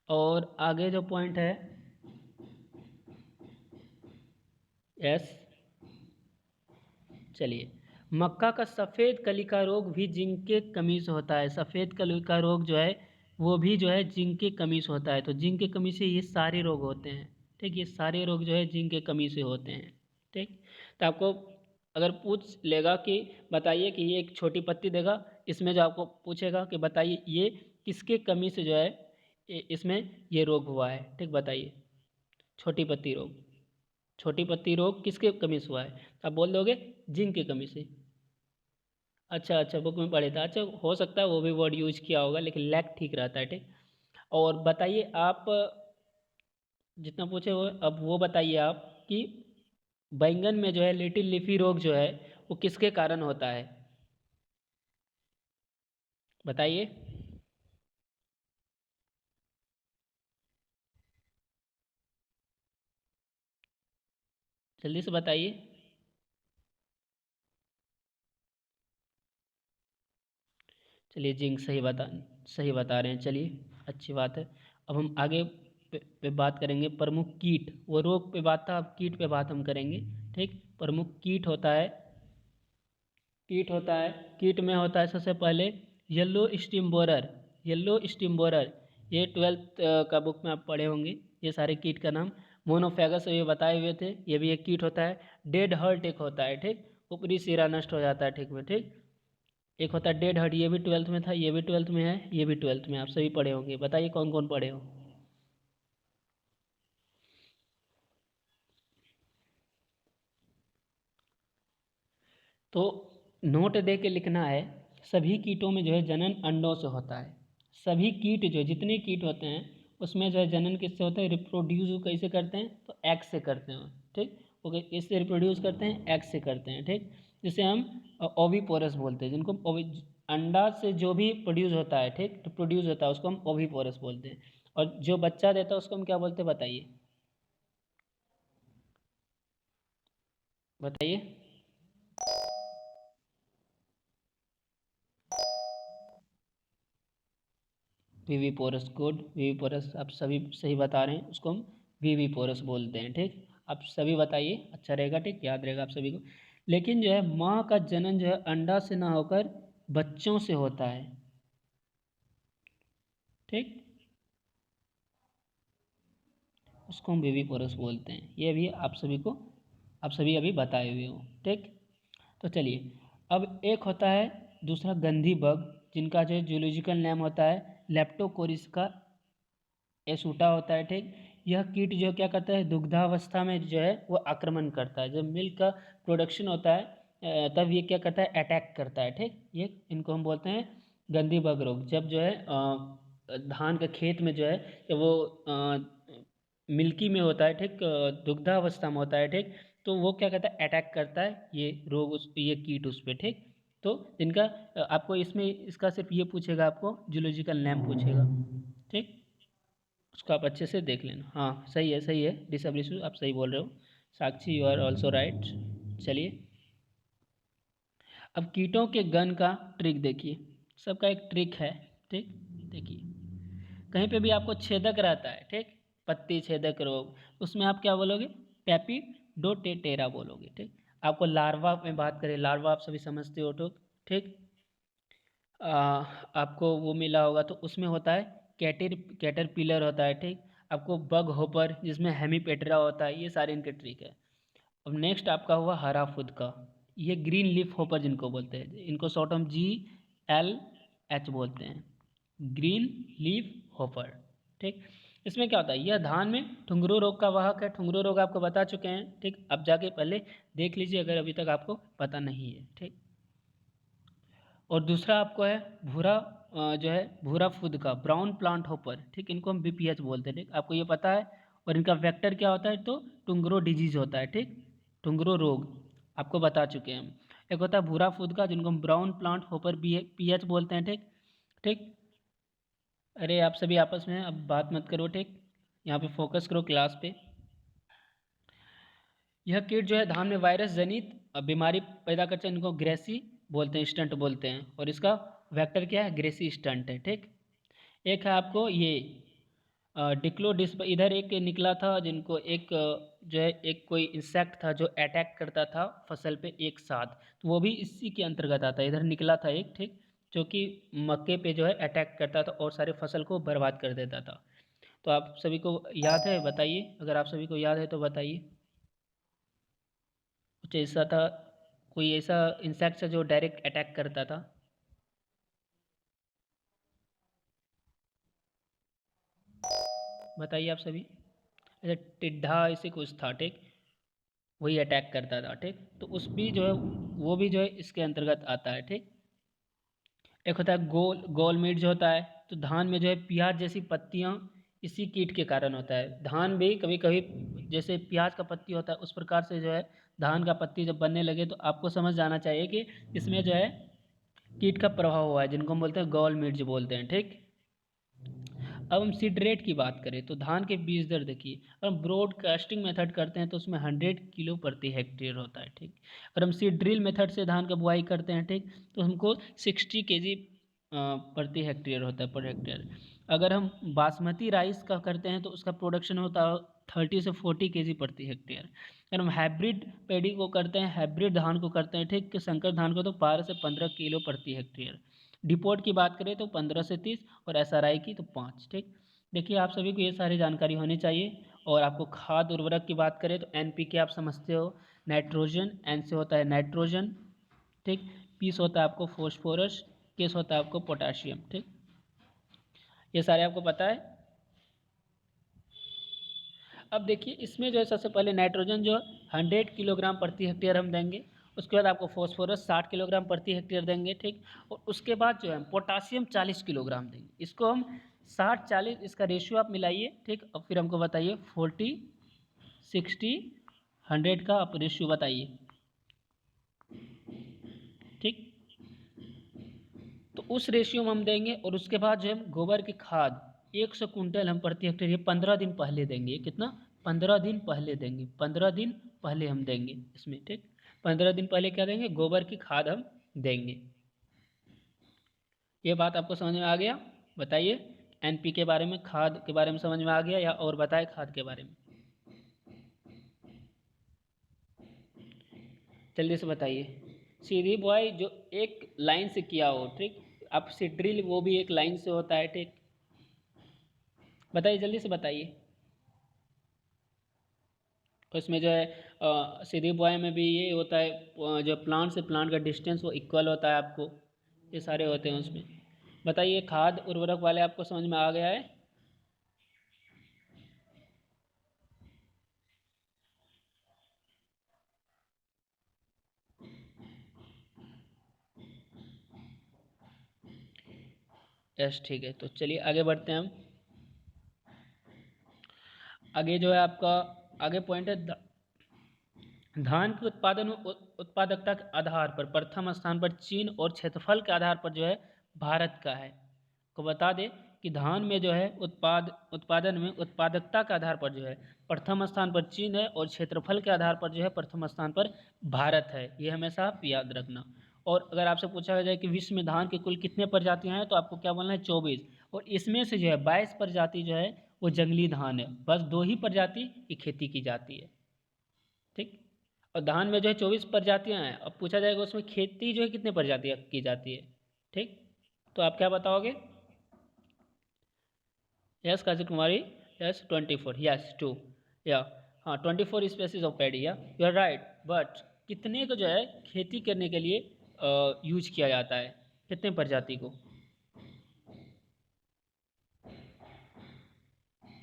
और आगे जो पॉइंट है, यस, चलिए, मक्का का सफ़ेद कली का रोग भी जिंक के कमी से होता है। सफ़ेद कली का रोग जो है वो भी जो है जिंक की कमी से होता है। तो जिंक की कमी से ये सारे रोग होते हैं, ठीक। ये सारे रोग जो है जिंक की कमी से होते हैं, ठीक। तो आपको अगर पूछ लेगा कि बताइए कि ये एक छोटी पत्ती देगा, इसमें जो आपको पूछेगा कि बताइए ये किसके कमी से जो है इसमें ये रोग हुआ है, ठीक। बताइए, छोटी पत्ती रोग। छोटी पत्ती रोग किसके कमी से हुआ है? आप बोल दोगे जिंक की कमी से। अच्छा अच्छा, बुक में पढ़े था। अच्छा, हो सकता है वो भी वर्ड यूज किया होगा, लेकिन लैक ठीक रहता है, ठीक। और बताइए आप, जितना पूछे वो, अब वो बताइए आप कि बैंगन में जो है लिटिल लीफी रोग जो है वो किसके कारण होता है? बताइए। जल्दी से बताइए। चलिए, जिंक सही बता रहे हैं। चलिए, अच्छी बात है। अब हम आगे पे बात करेंगे प्रमुख कीट। वो रोग पे बात था, अब कीट पे बात हम करेंगे, ठीक। प्रमुख कीट होता है, कीट में होता है सबसे पहले yellow steam borer. Yellow steam borer, ये 12th का बुक में आप पढ़े होंगे, ये सारे कीट का नाम। मोनोफेगस ये बताए हुए थे, ये भी एक कीट होता है। डेड हर्ट एक होता है, ठीक। ऊपरी सिरा नष्ट हो जाता है, ठीक में, ठीक। एक होता है डेड हर्ट, ये भी 12th में था, ये भी 12th में है, ये भी 12th में, आप सभी पढ़े होंगे। बताइए कौन कौन पढ़े हो। तो नोट दे के लिखना है, सभी कीटों में जो है जनन अंडों से होता है। सभी कीट जो जितने कीट होते हैं उसमें जो है जनन किससे होता है? रिप्रोड्यूस वो कैसे करते हैं? तो एग से करते हैं, ठीक। ओके, इससे रिप्रोड्यूस करते हैं, एग से करते हैं, ठीक। जिसे हम ओविपोरस बोलते हैं, जिनको अंडा से जो भी प्रोड्यूस होता है, ठीक, प्रोड्यूस होता है, उसको हम ओविपोरस बोलते हैं। और जो बच्चा देता है उसको हम क्या बोलते हैं? बताइए, बताइए। वीवी पोरस, गुड। वीवी पोरस आप सभी सही बता रहे हैं, उसको हम वीवी पोरस बोलते हैं, ठीक। आप सभी बताइए, अच्छा रहेगा, ठीक, याद रहेगा आप सभी को। लेकिन जो है माँ का जनन जो है अंडा से ना होकर बच्चों से होता है, ठीक। उसको हम वीवी पोरस बोलते हैं। ये भी आप सभी अभी बताए हुए हो, ठीक। तो चलिए, अब एक होता है दूसरा गंधी बग, जिनका जो जूलॉजिकल नेम होता है लेप्टोकोरिस का एसूटा होता है, ठीक। यह कीट जो क्या करता है, दुग्धावस्था में जो है वो आक्रमण करता है। जब मिल्क का प्रोडक्शन होता है तब ये क्या करता है? अटैक करता है, ठीक। ये इनको हम बोलते हैं गंदी बग रोग। जब जो है धान के खेत में जो है जब वो मिल्की में होता है, ठीक, दुग्धावस्था में होता है, ठीक। तो वो क्या करता है? अटैक करता है ये रोग, उस ये कीट उस पर, ठीक। तो जिनका आपको इसमें इसका सिर्फ ये पूछेगा, आपको जूलॉजिकल नेम पूछेगा, ठीक। उसको आप अच्छे से देख लेना। हाँ, सही है, सही है, डिसएबिलिटी आप सही बोल रहे हो। साक्षी, यू आर ऑल्सो राइट। चलिए, अब कीटों के गन का ट्रिक देखिए। सबका एक ट्रिक है, ठीक। देखिए, कहीं पे भी आपको छेदक रहता है, ठीक, पत्ती छेदक रोग, उसमें आप क्या बोलोगे? पेपिडोटेटेरा बोलोगे, ठीक। आपको लार्वा में बात करें, लार्वा आप सभी समझते हो, तो ठीक। आपको वो मिला होगा तो उसमें होता है कैटरपिलर होता है, ठीक। आपको बग होपर जिसमें हेमीपेट्रा होता है, ये सारे इनके ट्रिक है। अब नेक्स्ट आपका हुआ हरा फुद का। ये ग्रीन लीफ होपर जिनको बोलते हैं, इनको शॉर्ट हम GLH बोलते हैं, ग्रीन लीफ होपर, ठीक। इसमें क्या होता है? यह धान में ठुंगरो रोग का वाहक है। ठुंगरो रोग आपको बता चुके हैं, ठीक। अब जाके पहले देख लीजिए अगर अभी तक आपको पता नहीं है, ठीक। और दूसरा आपको है भूरा, जो है भूरा फूद का ब्राउन प्लांट होपर, ठीक। इनको हम BPH बोलते हैं, ठीक। आपको ये पता है। और इनका वेक्टर क्या होता है? तो टुंगरो डिजीज होता है, ठीक। टुंगरो रोग आपको बता चुके हैं हम। एक होता है भूरा फूद का, जिनको हम ब्राउन प्लांट होपर PH बोलते हैं, ठीक। ठीक। अरे आप सभी आपस में अब बात मत करो, ठीक। यहाँ पे फोकस करो क्लास पे। यह कीट जो है धान में वायरस जनित बीमारी पैदा करते हैं, इनको ग्रेसी बोलते हैं, स्टंट बोलते हैं। और इसका वेक्टर क्या है? ग्रेसी स्टंट है, ठीक। एक है आपको ये डिक्लोडिस, इधर एक निकला था जिनको एक जो है एक कोई इंसेक्ट था जो अटैक करता था फसल पे एक साथ, तो वो भी इसी के अंतर्गत आता है। इधर निकला था एक, ठीक, जो कि मक्के पे जो है अटैक करता था और सारे फसल को बर्बाद कर देता था। तो आप सभी को याद है? बताइए, अगर आप सभी को याद है तो बताइए। कुछ ऐसा था, कोई ऐसा इंसेक्ट जो डायरेक्ट अटैक करता था। बताइए आप सभी। अच्छा, टिड्ढा ऐसे कुछ था, ठीक, वही अटैक करता था, ठीक। तो उस भी जो है वो भी जो है इसके अंतर्गत आता है, ठीक। एक होता है गोल मीट जो होता है, तो धान में जो है प्याज जैसी पत्तियां इसी कीट के कारण होता है। धान भी कभी कभी जैसे प्याज का पत्ती होता है उस प्रकार से जो है धान का पत्ती जब बनने लगे तो आपको समझ जाना चाहिए कि इसमें जो है कीट का प्रभाव हुआ है, जिनको हम बोलते हैं गोल मीट जो बोलते हैं, ठीक। अब हम सीड रेट की बात करें तो धान के बीज दर देखिए, अगर हम ब्रॉडकास्टिंग मेथड करते हैं तो उसमें 100 किलो प्रति हेक्टेयर होता है, ठीक। अगर हम सीड ड्रिल मेथड से धान का बुआई करते हैं, ठीक, तो हमको 60 केजी प्रति हेक्टेयर होता है, पर हेक्टेयर। अगर हम बासमती राइस का करते हैं तो उसका प्रोडक्शन होता है 30 से 40 केजी प्रति हेक्टेयर। अगर हम हाइब्रिड पैडी को करते हैं, हाइब्रिड धान को करते हैं, ठीक, कि संकर धान को, तो 12 से 15 किलो प्रति हेक्टेयर। डिपोट की बात करें तो 15 से 30 और एसआरआई की तो 5, ठीक। देखिए आप सभी को ये सारी जानकारी होनी चाहिए। और आपको खाद उर्वरक की बात करें तो एनपीके आप समझते हो, नाइट्रोजन, एन से होता है नाइट्रोजन, ठीक, पी से होता है आपको फॉस्फोरस, के से होता है आपको पोटाशियम, ठीक। ये सारे आपको पता है। अब देखिए इसमें जो है सबसे पहले नाइट्रोजन जो 100 किलोग्राम प्रति हेक्टेयर हम देंगे, उसके बाद आपको फॉस्फोरस 60 किलोग्राम प्रति हेक्टेयर देंगे, ठीक। और उसके बाद जो है पोटाशियम 40 किलोग्राम देंगे। इसको हम 60-40 इसका रेशियो आप मिलाइए, ठीक। अब फिर हमको बताइए 40, 60, 100 का आप रेशियो बताइए, ठीक। तो उस रेशियो में हम देंगे और उसके बाद जो है गोबर की खाद 100 कुंटल हम प्रति हेक्टेयर, ये 15 दिन पहले देंगे। कितना? 15 दिन पहले देंगे, 15 दिन पहले हम देंगे इसमें, ठीक। 15 दिन पहले क्या देंगे? गोबर की खाद हम देंगे। ये बात आपको समझ में आ गया? बताइए एनपी के बारे में, खाद के बारे में समझ में आ गया या और बताए खाद के बारे में? जल्दी से बताइए। सीधी बुआई जो एक लाइन से किया हो, ठीक। अब सीड्रिल वो भी एक लाइन से होता है, ठीक। बताइए जल्दी से बताइए। उसमें जो है सीधी बुआई में भी ये होता है, जो प्लांट से प्लांट का डिस्टेंस वो इक्वल होता है आपको, ये सारे होते हैं उसमें। बताइए खाद उर्वरक वाले आपको समझ में आ गया है? यस, ठीक है। तो चलिए आगे बढ़ते हैं हम। आगे जो है आपका आगे पॉइंट है धान के उत्पादन उत्पादकता के आधार पर प्रथम स्थान पर चीन और क्षेत्रफल के आधार पर जो है भारत का है। को बता दें कि धान में जो है उत्पादन में उत्पादकता के आधार पर जो है प्रथम स्थान पर चीन है और क्षेत्रफल के आधार पर जो है प्रथम स्थान पर भारत है। ये हमेशा आप याद रखना। और अगर आपसे पूछा जाए कि विश्व में धान के कुल कितने प्रजातियां हैं तो आपको क्या बोलना है? 24। और इसमें से जो है 22 प्रजाति जो है वो जंगली धान है। बस 2 ही प्रजाति की खेती की जाती है, ठीक। और धान में जो है 24 प्रजातियां हैं। अब पूछा जाएगा उसमें खेती जो है कितने प्रजातियां की जाती है, ठीक। तो आप क्या बताओगे? Yes Kajal Kumari, yes 24, yes 2, या हाँ 24 स्पेसीज ऑफ पैडी, या यू आर राइट। बट कितने को जो है खेती करने के लिए यूज किया जाता है, कितने प्रजाति को,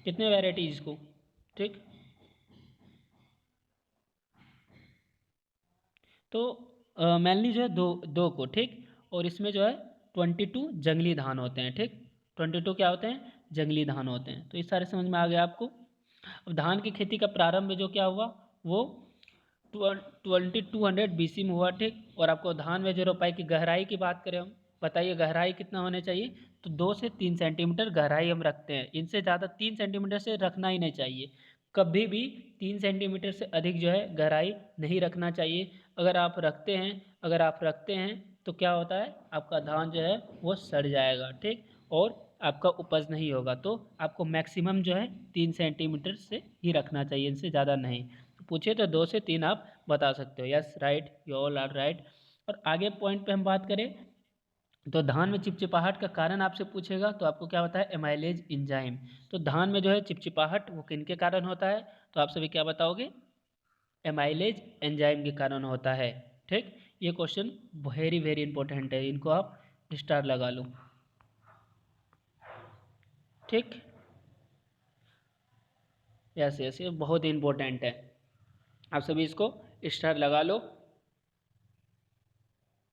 कितने वेराइटीज़ को, ठीक। तो मेनली जो है दो दो को, ठीक। और इसमें जो है 22 जंगली धान होते हैं, ठीक। 22 क्या होते हैं? जंगली धान होते हैं। तो इस सारे समझ में आ गया आपको। अब धान की खेती का प्रारंभ जो क्या हुआ वो 2200 BC में हुआ, ठीक। और आपको धान में जो रोपाई की गहराई की बात करें हम, बताइए गहराई कितना होने चाहिए? तो 2 से 3 सेंटीमीटर गहराई हम रखते हैं। इनसे ज़्यादा 3 सेंटीमीटर से रखना ही नहीं चाहिए। कभी भी 3 सेंटीमीटर से अधिक जो है गहराई नहीं रखना चाहिए। अगर आप रखते हैं तो क्या होता है? आपका धान जो है वो सड़ जाएगा, ठीक। और आपका उपज नहीं होगा। तो आपको मैक्सिमम जो है 3 सेंटीमीटर से ही रखना चाहिए, इनसे ज़्यादा नहीं। पूछे तो 2 से 3 आप बता सकते हो। Yes right, you all are right. और आगे पॉइंट पे हम बात करें तो धान में चिपचिपाहट का कारण आपसे पूछेगा तो आपको क्या होता है? Amylase enzyme. तो धान में जो है चिपचिपाहट वो किन के कारण होता है? तो आप सभी क्या बताओगे? एमाइलेज एंजाइम के कारण होता है, ठीक। ये क्वेश्चन वेरी वेरी इंपॉर्टेंट है, इनको आप स्टार लगा लो, ठीक। यस यस, ये बहुत ही इम्पोर्टेंट है। आप सभी इसको स्टार लगा लो,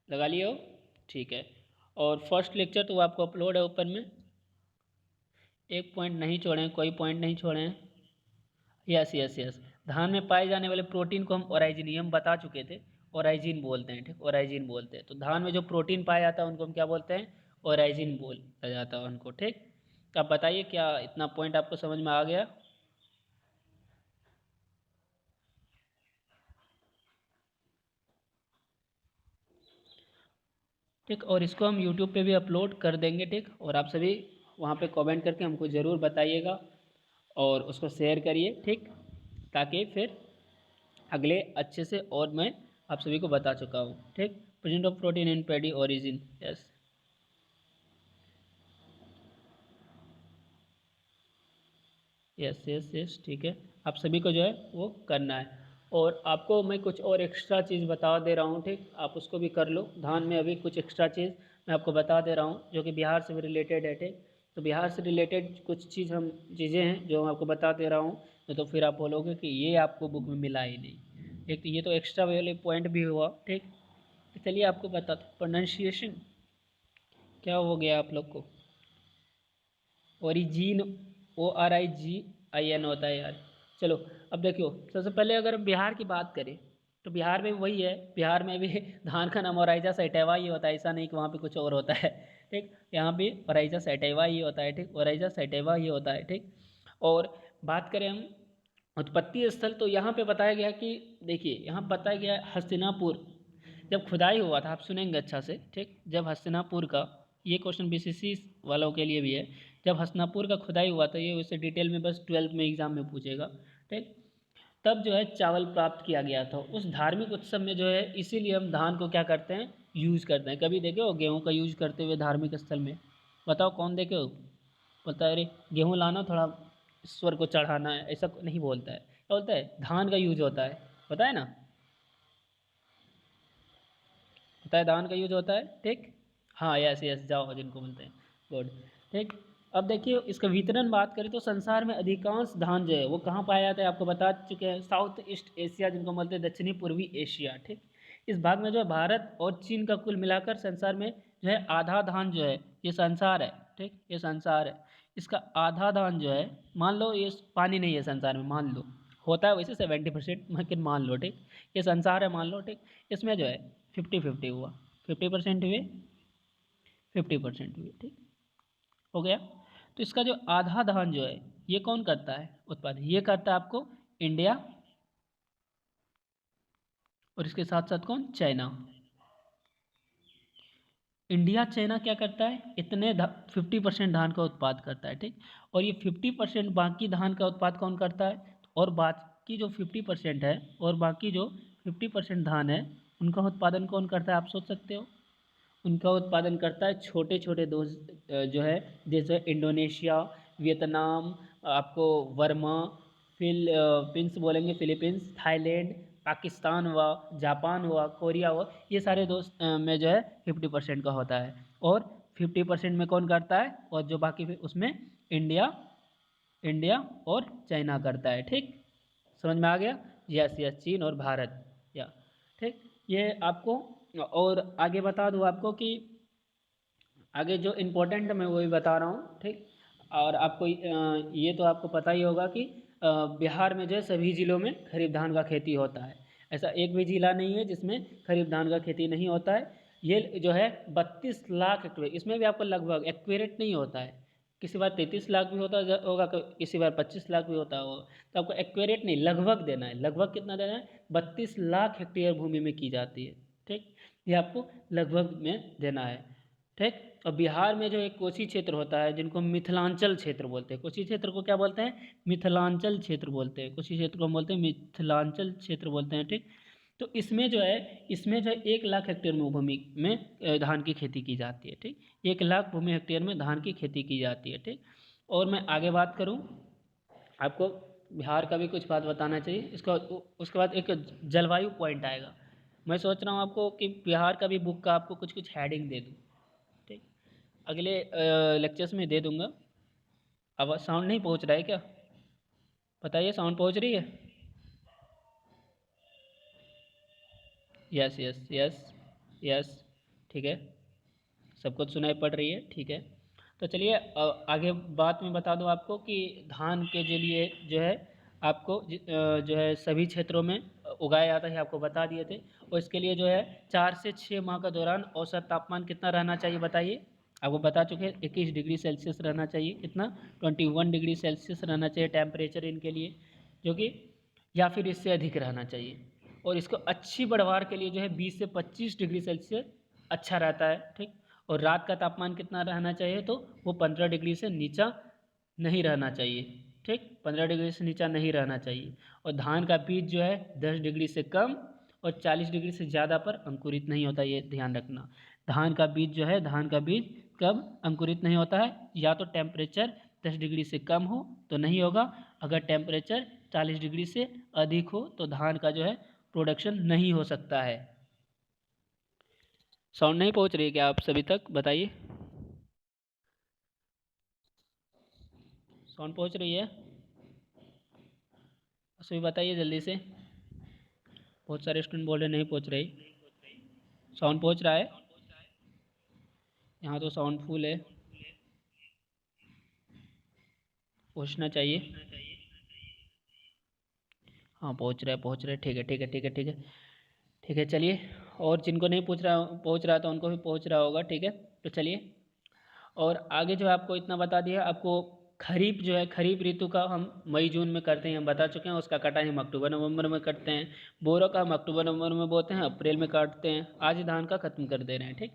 लगा लिए हो? ठीक है। और फर्स्ट लेक्चर तो आपको अपलोड है ऊपर में, एक पॉइंट नहीं छोड़े, कोई पॉइंट नहीं छोड़े हैं। यस यस यस, धान में पाए जाने वाले प्रोटीन को हम ओराइजिन, ये हम बता चुके थे, ओराइजिन बोलते हैं, ठीक, ओराइजिन बोलते हैं। तो धान में जो प्रोटीन पाया जाता है उनको हम क्या बोलते हैं? ओराइजिन बोला जाता है उनको, ठीक। तो आप बताइए क्या इतना पॉइंट आपको समझ में आ गया? ठीक, और इसको हम यूट्यूब पे भी अपलोड कर देंगे, ठीक। और आप सभी वहाँ पे कमेंट करके हमको ज़रूर बताइएगा और उसको शेयर करिए, ठीक, ताकि फिर अगले अच्छे से और मैं आप सभी को बता चुका हूँ, ठीक। Present of protein in paddy origin, yes yes yes yes, ठीक है। आप सभी को जो है वो करना है। और आपको मैं कुछ और एक्स्ट्रा चीज़ बता दे रहा हूँ, ठीक, आप उसको भी कर लो। धान में अभी कुछ एक्स्ट्रा चीज़ मैं आपको बता दे रहा हूँ जो कि बिहार से भी रिलेटेड है, ठीक। तो बिहार से रिलेटेड कुछ चीज़ें हैं जो मैं आपको बता दे रहा हूँ, तो फिर आप बोलोगे कि ये आपको बुक में मिला ही नहीं। एक तो ये तो एक्स्ट्रा वाले पॉइंट भी हुआ, ठीक। तो चलिए आपको बताता हूँ, प्रोनाउंसिएशन क्या हो गया आप लोग को? ओरिजिन, ORIGIN होता है यार। चलो, अब देखियो, सबसे पहले अगर हम बिहार की बात करें तो बिहार में वही है, बिहार में भी धान का नाम ओराइजा सैटेवा ही होता है, ऐसा नहीं कि वहाँ पे कुछ और होता है, ठीक। यहाँ भी ओराइजा सैटेवा ही होता है, ठीक, ओराइजा सैटेवा ही होता है, ठीक। और बात करें हम उत्पत्ति स्थल, तो यहाँ पे बताया गया कि देखिए, यहाँ बताया गया हस्तिनापुर जब खुदाई हुआ था, आप सुनेंगे अच्छा से, ठीक। जब हस्तिनापुर का, ये क्वेश्चन BCC वालों के लिए भी है, जब हस्तिनापुर का खुदाई हुआ था, ये उससे डिटेल में बस 12th में एग्जाम में पूछेगा, ठीक। तब जो है चावल प्राप्त किया गया था उस धार्मिक उत्सव में जो है, इसीलिए हम धान को क्या करते हैं? यूज़ करते हैं। कभी देखे हो गेहूँ का यूज़ करते हुए धार्मिक स्थल में? बताओ कौन देखे हो? बोलता है अरे गेहूँ लाना, थोड़ा ईश्वर को चढ़ाना है, ऐसा नहीं बोलता है। क्या बोलता है? धान का यूज होता है, पता है ना? पता है धान का यूज होता है, ठीक। हाँ यस यस, जाओ जिनको बोलते हैं, गुड, ठीक। अब देखिए इसका वितरण बात करें तो संसार में अधिकांश धान जो है वो कहाँ पाया जाता है, आपको बता चुके हैं, साउथ ईस्ट एशिया जिनको बोलते हैं, दक्षिणी पूर्वी एशिया, ठीक। इस भाग में जो है भारत और चीन का कुल मिलाकर संसार में जो है आधा धान जो है, ये संसार है, ठीक, ये संसार है। इसका आधा धान जो है, मान लो ये पानी नहीं है संसार में, मान लो होता है वैसे 70%, लेकिन मान लो, ठीक, ये संसार है मान लो, ठीक। इसमें जो है 50-50 हुआ, 50% हुए, 50% हुए, ठीक, हो गया। तो इसका जो आधा धान जो है ये कौन करता है उत्पादन? ये करता है आपको इंडिया, और इसके साथ साथ कौन? चाइना। इंडिया चाइना क्या करता है? इतने 50% धान का उत्पाद करता है, ठीक। और ये 50% बाकी धान का उत्पाद कौन करता है? और बाकी जो 50% है, और बाकी जो 50% धान है, उनका उत्पादन कौन करता है, आप सोच सकते हो? उनका उत्पादन करता है छोटे छोटे जो है देश है, इंडोनेशिया, वियतनाम, आपको वर्मा, फिलीपींस बोलेंगे, फिलीपींस, थाईलैंड, पाकिस्तान हुआ, जापान हुआ, कोरिया हुआ, ये सारे दोस्त में जो है 50% का होता है। और 50% में कौन करता है? और जो बाकी फिर उसमें इंडिया, इंडिया और चाइना करता है, ठीक। समझ में आ गया? यस यस, चीन और भारत, या, ठीक। ये आपको, और आगे बता दूँ आपको कि आगे जो इम्पोर्टेंट मैं वही बता रहा हूँ, ठीक। और आपको ये तो आपको पता ही होगा कि बिहार में जो है सभी ज़िलों में खरीफ धान का खेती होता है। ऐसा एक भी ज़िला नहीं है जिसमें खरीफ धान का खेती नहीं होता है। ये जो है 32 लाख हेक्टेयर, इसमें भी आपको लगभग एक्यूरेट नहीं होता है, किसी बार 33 लाख भी होता होगा, किसी बार 25 लाख भी होता होगा। तो आपको एक्यूरेट नहीं, लगभग देना है। लगभग कितना देना है? 32 लाख हेक्टेयर भूमि में की जाती है, ठीक। ये आपको लगभग में देना है, ठीक। और बिहार में जो एक कोसी क्षेत्र होता है जिनको मिथिलांचल क्षेत्र बोलते हैं, कोसी क्षेत्र को क्या बोलते हैं? मिथिलांचल क्षेत्र बोलते हैं। कोसी क्षेत्र को हम बोलते हैं मिथिलांचल क्षेत्र बोलते हैं, ठीक। तो इसमें जो है, 1 लाख हेक्टेयर में भूमि में धान की खेती की जाती है, ठीक। 1 लाख भूमि हेक्टेयर में धान की खेती की जाती है, ठीक। और मैं आगे बात करूँ, आपको बिहार का भी कुछ बात बताना चाहिए, इसका उसके बाद एक जलवायु पॉइंट आएगा। मैं सोच रहा हूँ आपको कि बिहार का भी बुक का आपको कुछ कुछ हेडिंग दे दूँ, ठीक। अगले लेक्चर्स में दे दूंगा। अब साउंड नहीं पहुंच रहा है क्या? बताइए, साउंड पहुंच रही है? यस यस यस यस, ठीक है, सब कुछ सुनाई पड़ रही है, ठीक है। तो चलिए आगे बात में बता दूं आपको कि धान के जो लिए जो है आपको जो है सभी क्षेत्रों में उगाया जाता है, आपको बता दिए थे। और इसके लिए जो है 4 से 6 माह का दौरान औसत तापमान कितना रहना चाहिए बताइए? आपको बता चुके हैं 21 डिग्री सेल्सियस रहना चाहिए, कितना 21 डिग्री सेल्सियस रहना चाहिए टेम्परेचर इनके लिए, जो कि या फिर इससे अधिक रहना चाहिए। और इसको अच्छी बढ़वार के लिए जो है 20 से 25 डिग्री सेल्सियस अच्छा रहता है, ठीक। और रात का तापमान कितना रहना चाहिए? तो वो 15 डिग्री से नीचा नहीं रहना चाहिए, ठीक, 15 डिग्री से नीचा नहीं रहना चाहिए। और धान का बीज जो है 10 डिग्री से कम और 40 डिग्री से ज़्यादा पर अंकुरित नहीं होता, ये ध्यान रखना। धान का बीज जो है, धान का बीज कब अंकुरित नहीं होता है? या तो टेम्परेचर 10 डिग्री से कम हो तो नहीं होगा, अगर टेम्परेचर 40 डिग्री से अधिक हो तो धान का जो है प्रोडक्शन नहीं हो सकता है। साउंड नहीं पहुंच रही है क्या आप सभी तक? बताइए, साउंड पहुंच रही है? सभी बताइए जल्दी से। बहुत सारे स्टूडेंट बोल रहे नहीं पहुंच रही। साउंड पहुंच रहा है? यहाँ तो साउंड फुल है, पहुंचना चाहिए। हाँ पहुंच रहा है, पहुंच रहा है, ठीक है ठीक है ठीक है ठीक है ठीक है। चलिए, और जिनको नहीं पहुंच रहा था उनको भी पहुंच रहा होगा, ठीक है। तो चलिए, और आगे जो है आपको इतना बता दिया। आपको खरीफ जो है, खरीफ ऋतु का हम मई जून में करते हैं, हम बता चुके हैं। उसका कटाई हम अक्टूबर नवंबर में करते हैं। बोरों का हम अक्टूबर नवंबर में बोते हैं, अप्रैल में काटते हैं। आज ही धान का खत्म कर दे रहे हैं, ठीक।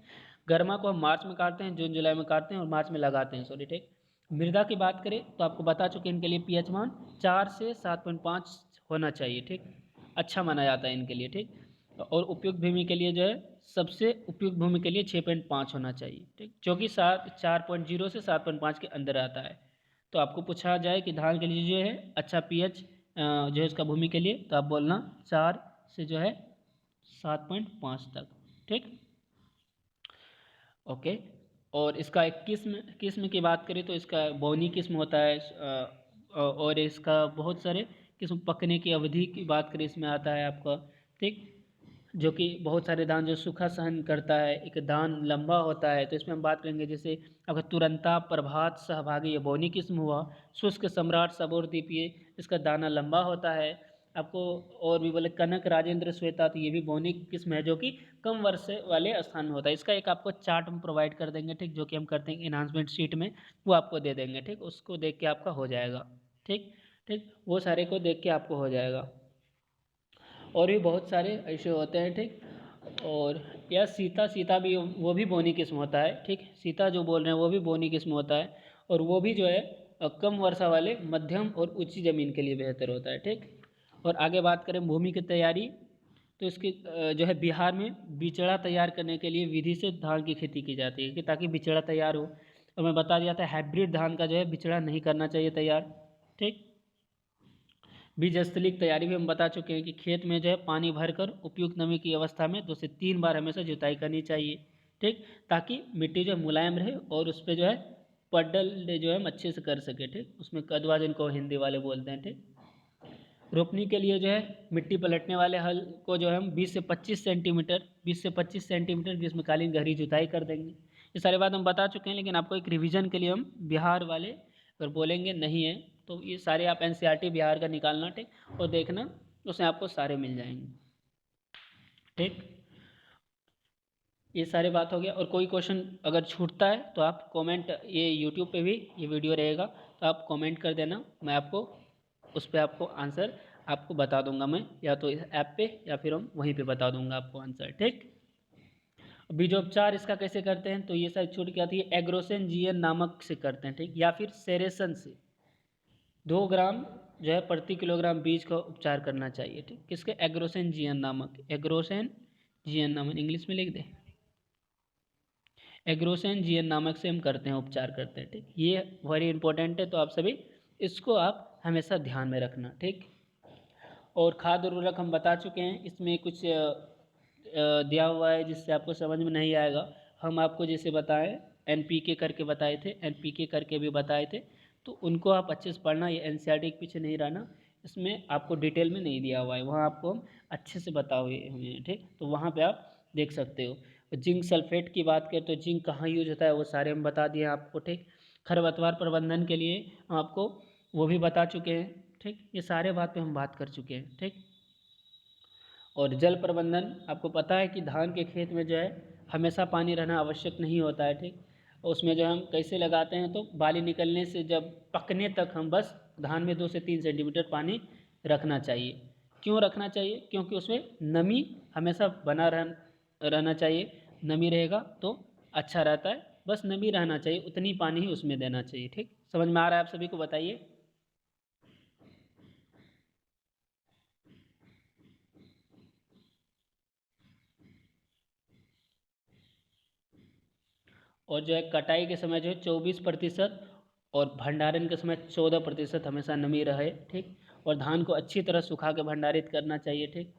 गर्मा को हम मार्च में काटते हैं, जून जुलाई में काटते हैं और मार्च में लगाते हैं, सॉरी, ठीक। मृदा की बात करें तो आपको बता चुके हैं, इनके लिए पीएच मान 4 से 7.5 होना चाहिए, ठीक। अच्छा माना जाता है इनके लिए, ठीक। और उपयुक्त भूमि के लिए जो है, सबसे उपयुक्त भूमि के लिए 6.5 होना चाहिए, ठीक, जो कि 4.0 से 7.5 के अंदर आता है। तो आपको पूछा जाए कि धान के लिए जो है अच्छा पीएच जो है इसका भूमि के लिए, तो आप बोलना 4 से जो है 7.5 तक, ठीक, ओके। और इसका एक किस्म किस्म की बात करें तो इसका बौनी किस्म होता है, और इसका बहुत सारे किस्म, पकने की अवधि की बात करें इसमें आता है आपका, ठीक। जो कि बहुत सारे दान जो सूखा सहन करता है, एक दान लंबा होता है, तो इसमें हम बात करेंगे जैसे अगर तुरंता, प्रभात, सहभागी, ये बौनी किस्म हुआ। शुष्क सम्राट, सबोर दीपिये, इसका दाना लंबा होता है आपको। और भी बोले कनक, राजेंद्र, श्वेता, तो ये भी बौनी किस्म है, जो कि कम वर्ष वाले स्थान में होता है। इसका एक आपको चार्ट हम प्रोवाइड कर देंगे, ठीक, जो कि हम करते हैं एनहांसमेंट शीट में, वो आपको दे देंगे, ठीक। उसको देख के आपका हो जाएगा, ठीक ठीक, वो सारे को देख के आपको हो जाएगा। और भी बहुत सारे ऐसे होते हैं, ठीक। और या सीता, सीता भी वो भी बोनी किस्म होता है, ठीक। सीता जो बोल रहे हैं वो भी बोनी किस्म होता है, और वो भी जो है कम वर्षा वाले मध्यम और ऊंची ज़मीन के लिए बेहतर होता है, ठीक। और आगे बात करें भूमि की तैयारी, तो इसकी जो है बिहार में बिचड़ा तैयार करने के लिए विधि से धान की खेती की जाती है, कि ताकि बिचड़ा तैयार हो। और मैं बता दिया था हाइब्रिड धान का जो है बिचड़ा नहीं करना चाहिए तैयार, ठीक। बीज स्थली की तैयारी भी हम बता चुके हैं कि खेत में जो है पानी भरकर उपयुक्त नमी की अवस्था में 2 से 3 बार हमेशा जुताई करनी चाहिए, ठीक, ताकि मिट्टी जो है मुलायम रहे और उस पर जो है पड्डल जो है हम अच्छे से कर सके, ठीक। उसमें कदवा जिनको हिंदी वाले बोलते हैं, ठीक। रोपनी के लिए जो है मिट्टी पलटने वाले हल को जो है हम 20 से 25 सेंटीमीटर ग्रीष्मकालीन गहरी जुताई कर देंगे। ये सारी बात हम बता चुके हैं, लेकिन आपको एक रिवीजन के लिए हम बिहार वाले अगर बोलेंगे नहीं है तो ये सारे आप एनसीईआरटी बिहार का निकालना, ठीक, और देखना, उसमें आपको सारे मिल जाएंगे, ठीक। ये सारी बात हो गया। और कोई क्वेश्चन अगर छूटता है तो आप कमेंट, ये यूट्यूब पे भी ये वीडियो रहेगा, तो आप कमेंट कर देना, मैं आपको उस पर आपको आंसर आपको बता दूंगा, मैं या तो इस ऐप पे या फिर हम वहीं पे बता दूंगा आपको आंसर, ठीक। बीजोपचार इसका कैसे करते हैं, तो ये सारी छूट क्या थी, एग्रोसेन जीएन नामक से करते हैं, ठीक, या फिर सेरेसन से 2 ग्राम जो है प्रति किलोग्राम बीज का उपचार करना चाहिए, ठीक। किसके? एग्रोसेन जीएन नामक, एग्रोसेन जीएन नामक, इंग्लिश में लिख दे, एग्रोसेन जीएन नामक से हम करते हैं, उपचार करते हैं, ठीक। ये वेरी इंपॉर्टेंट है, तो आप सभी इसको आप हमेशा ध्यान में रखना, ठीक। और खाद उर्वरक हम बता चुके हैं, इसमें कुछ दिया हुआ है जिससे आपको समझ में नहीं आएगा, हम आपको जैसे बताएं एनपीके करके बताए थे, एनपीके करके भी बताए थे, तो उनको आप अच्छे से पढ़ना, ये एनसीईआरटी के पीछे नहीं रहना, इसमें आपको डिटेल में नहीं दिया हुआ है, वहाँ आपको हम अच्छे से बता हुए हैं, ठीक। तो वहाँ पे आप देख सकते हो। जिंक सल्फेट की बात करें तो जिंक कहाँ यूज होता है वो सारे हम बता दिए आपको, ठीक। खरपतवार प्रबंधन के लिए हम आपको वो भी बता चुके हैं, ठीक। ये सारे बात पे हम बात कर चुके हैं, ठीक। और जल प्रबंधन, आपको पता है कि धान के खेत में जो है हमेशा पानी रहना आवश्यक नहीं होता है, ठीक। और उसमें जो हम कैसे लगाते हैं तो बाली निकलने से जब पकने तक हम बस धान में 2 से 3 सेंटीमीटर पानी रखना चाहिए। क्यों रखना चाहिए? क्योंकि उसमें नमी हमेशा बना रहना चाहिए, नमी रहेगा तो अच्छा रहता है, बस नमी रहना चाहिए, उतनी पानी ही उसमें देना चाहिए, ठीक। समझ में आ रहा है आप सभी को? बताइए। और जो है कटाई के समय जो है 24% और भंडारण के समय 14% हमेशा नमी रहे, ठीक। और धान को अच्छी तरह सुखा के भंडारित करना चाहिए, ठीक।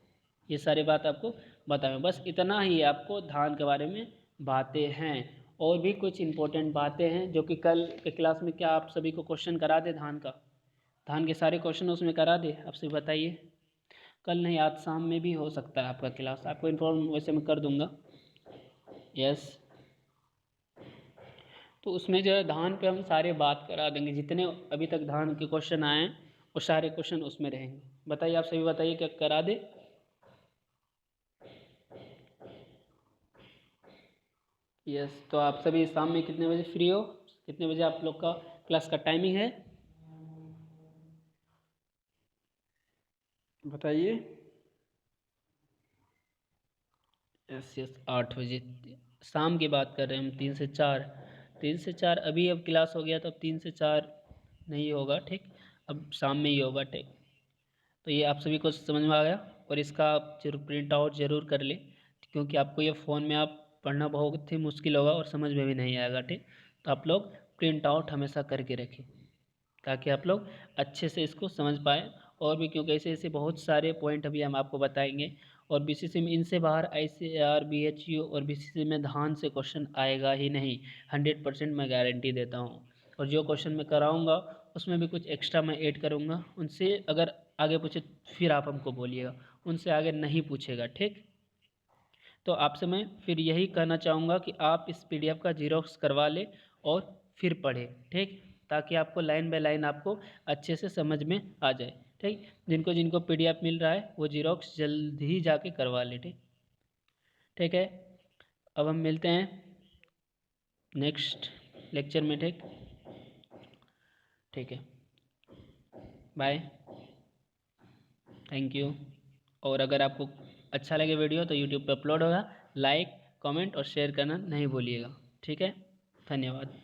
ये सारी बात आपको बताएं, बस इतना ही आपको धान के बारे में बातें हैं। और भी कुछ इम्पोर्टेंट बातें हैं जो कि कल के क्लास में क्या आप सभी को क्वेश्चन करा दे धान का, धान के सारे क्वेश्चन उसमें करा दे? आप सभी बताइए। कल नहीं, आज शाम में भी हो सकता है आपका क्लास, आपको इन्फॉर्म वैसे मैं कर दूंगा। यस, तो उसमें जो है धान पे हम सारे बात करा देंगे, जितने अभी तक धान के क्वेश्चन आए हैं वो सारे क्वेश्चन उसमें रहेंगे। बताइए, आप सभी बताइए, क्या करा दे? यस, तो आप सभी शाम में कितने बजे फ्री हो? कितने बजे आप लोग का क्लास का टाइमिंग है? बताइए। यस यस, 8 बजे। शाम की बात कर रहे हैं हम, 3 से 4। 3 से 4 अभी अब क्लास हो गया तो अब 3 से 4 नहीं होगा, ठीक। अब शाम में ही होगा, ठीक। तो ये आप सभी को समझ में आ गया। और इसका आप जरूर प्रिंट आउट जरूर कर ले, क्योंकि आपको ये फ़ोन में आप पढ़ना बहुत ही मुश्किल होगा और समझ में भी नहीं आएगा, ठीक। तो आप लोग प्रिंट आउट हमेशा करके रखें ताकि आप लोग अच्छे से इसको समझ पाएँ। और भी क्योंकि ऐसे ऐसे बहुत सारे पॉइंट अभी हम आपको बताएंगे। और बीसीसी में इनसे बाहर आईसीएआर, बीएचयू और बीसीसी में धान से क्वेश्चन आएगा ही नहीं, 100% मैं गारंटी देता हूँ। और जो क्वेश्चन मैं कराऊंगा उसमें भी कुछ एक्स्ट्रा मैं ऐड करूँगा, उनसे अगर आगे पूछे फिर आप हमको बोलिएगा, उनसे आगे नहीं पूछेगा, ठीक। तो आपसे मैं फिर यही कहना चाहूँगा कि आप इस पीडीएफ का जीरोक्स करवा लें और फिर पढ़ें, ठीक। ताकि आपको लाइन बाय लाइन आपको अच्छे से समझ में आ जाए, ठीक। जिनको जिनको पीडीएफ मिल रहा है वो जीरोक्स जल्द ही जाके करवा लें, ठीक। ठीक है, अब हम मिलते हैं नेक्स्ट लेक्चर में, ठीक। ठीक है, बाय, थैंक यू। और अगर आपको अच्छा लगे वीडियो तो यूट्यूब पे अपलोड होगा, लाइक कमेंट और शेयर करना नहीं भूलिएगा, ठीक है। धन्यवाद।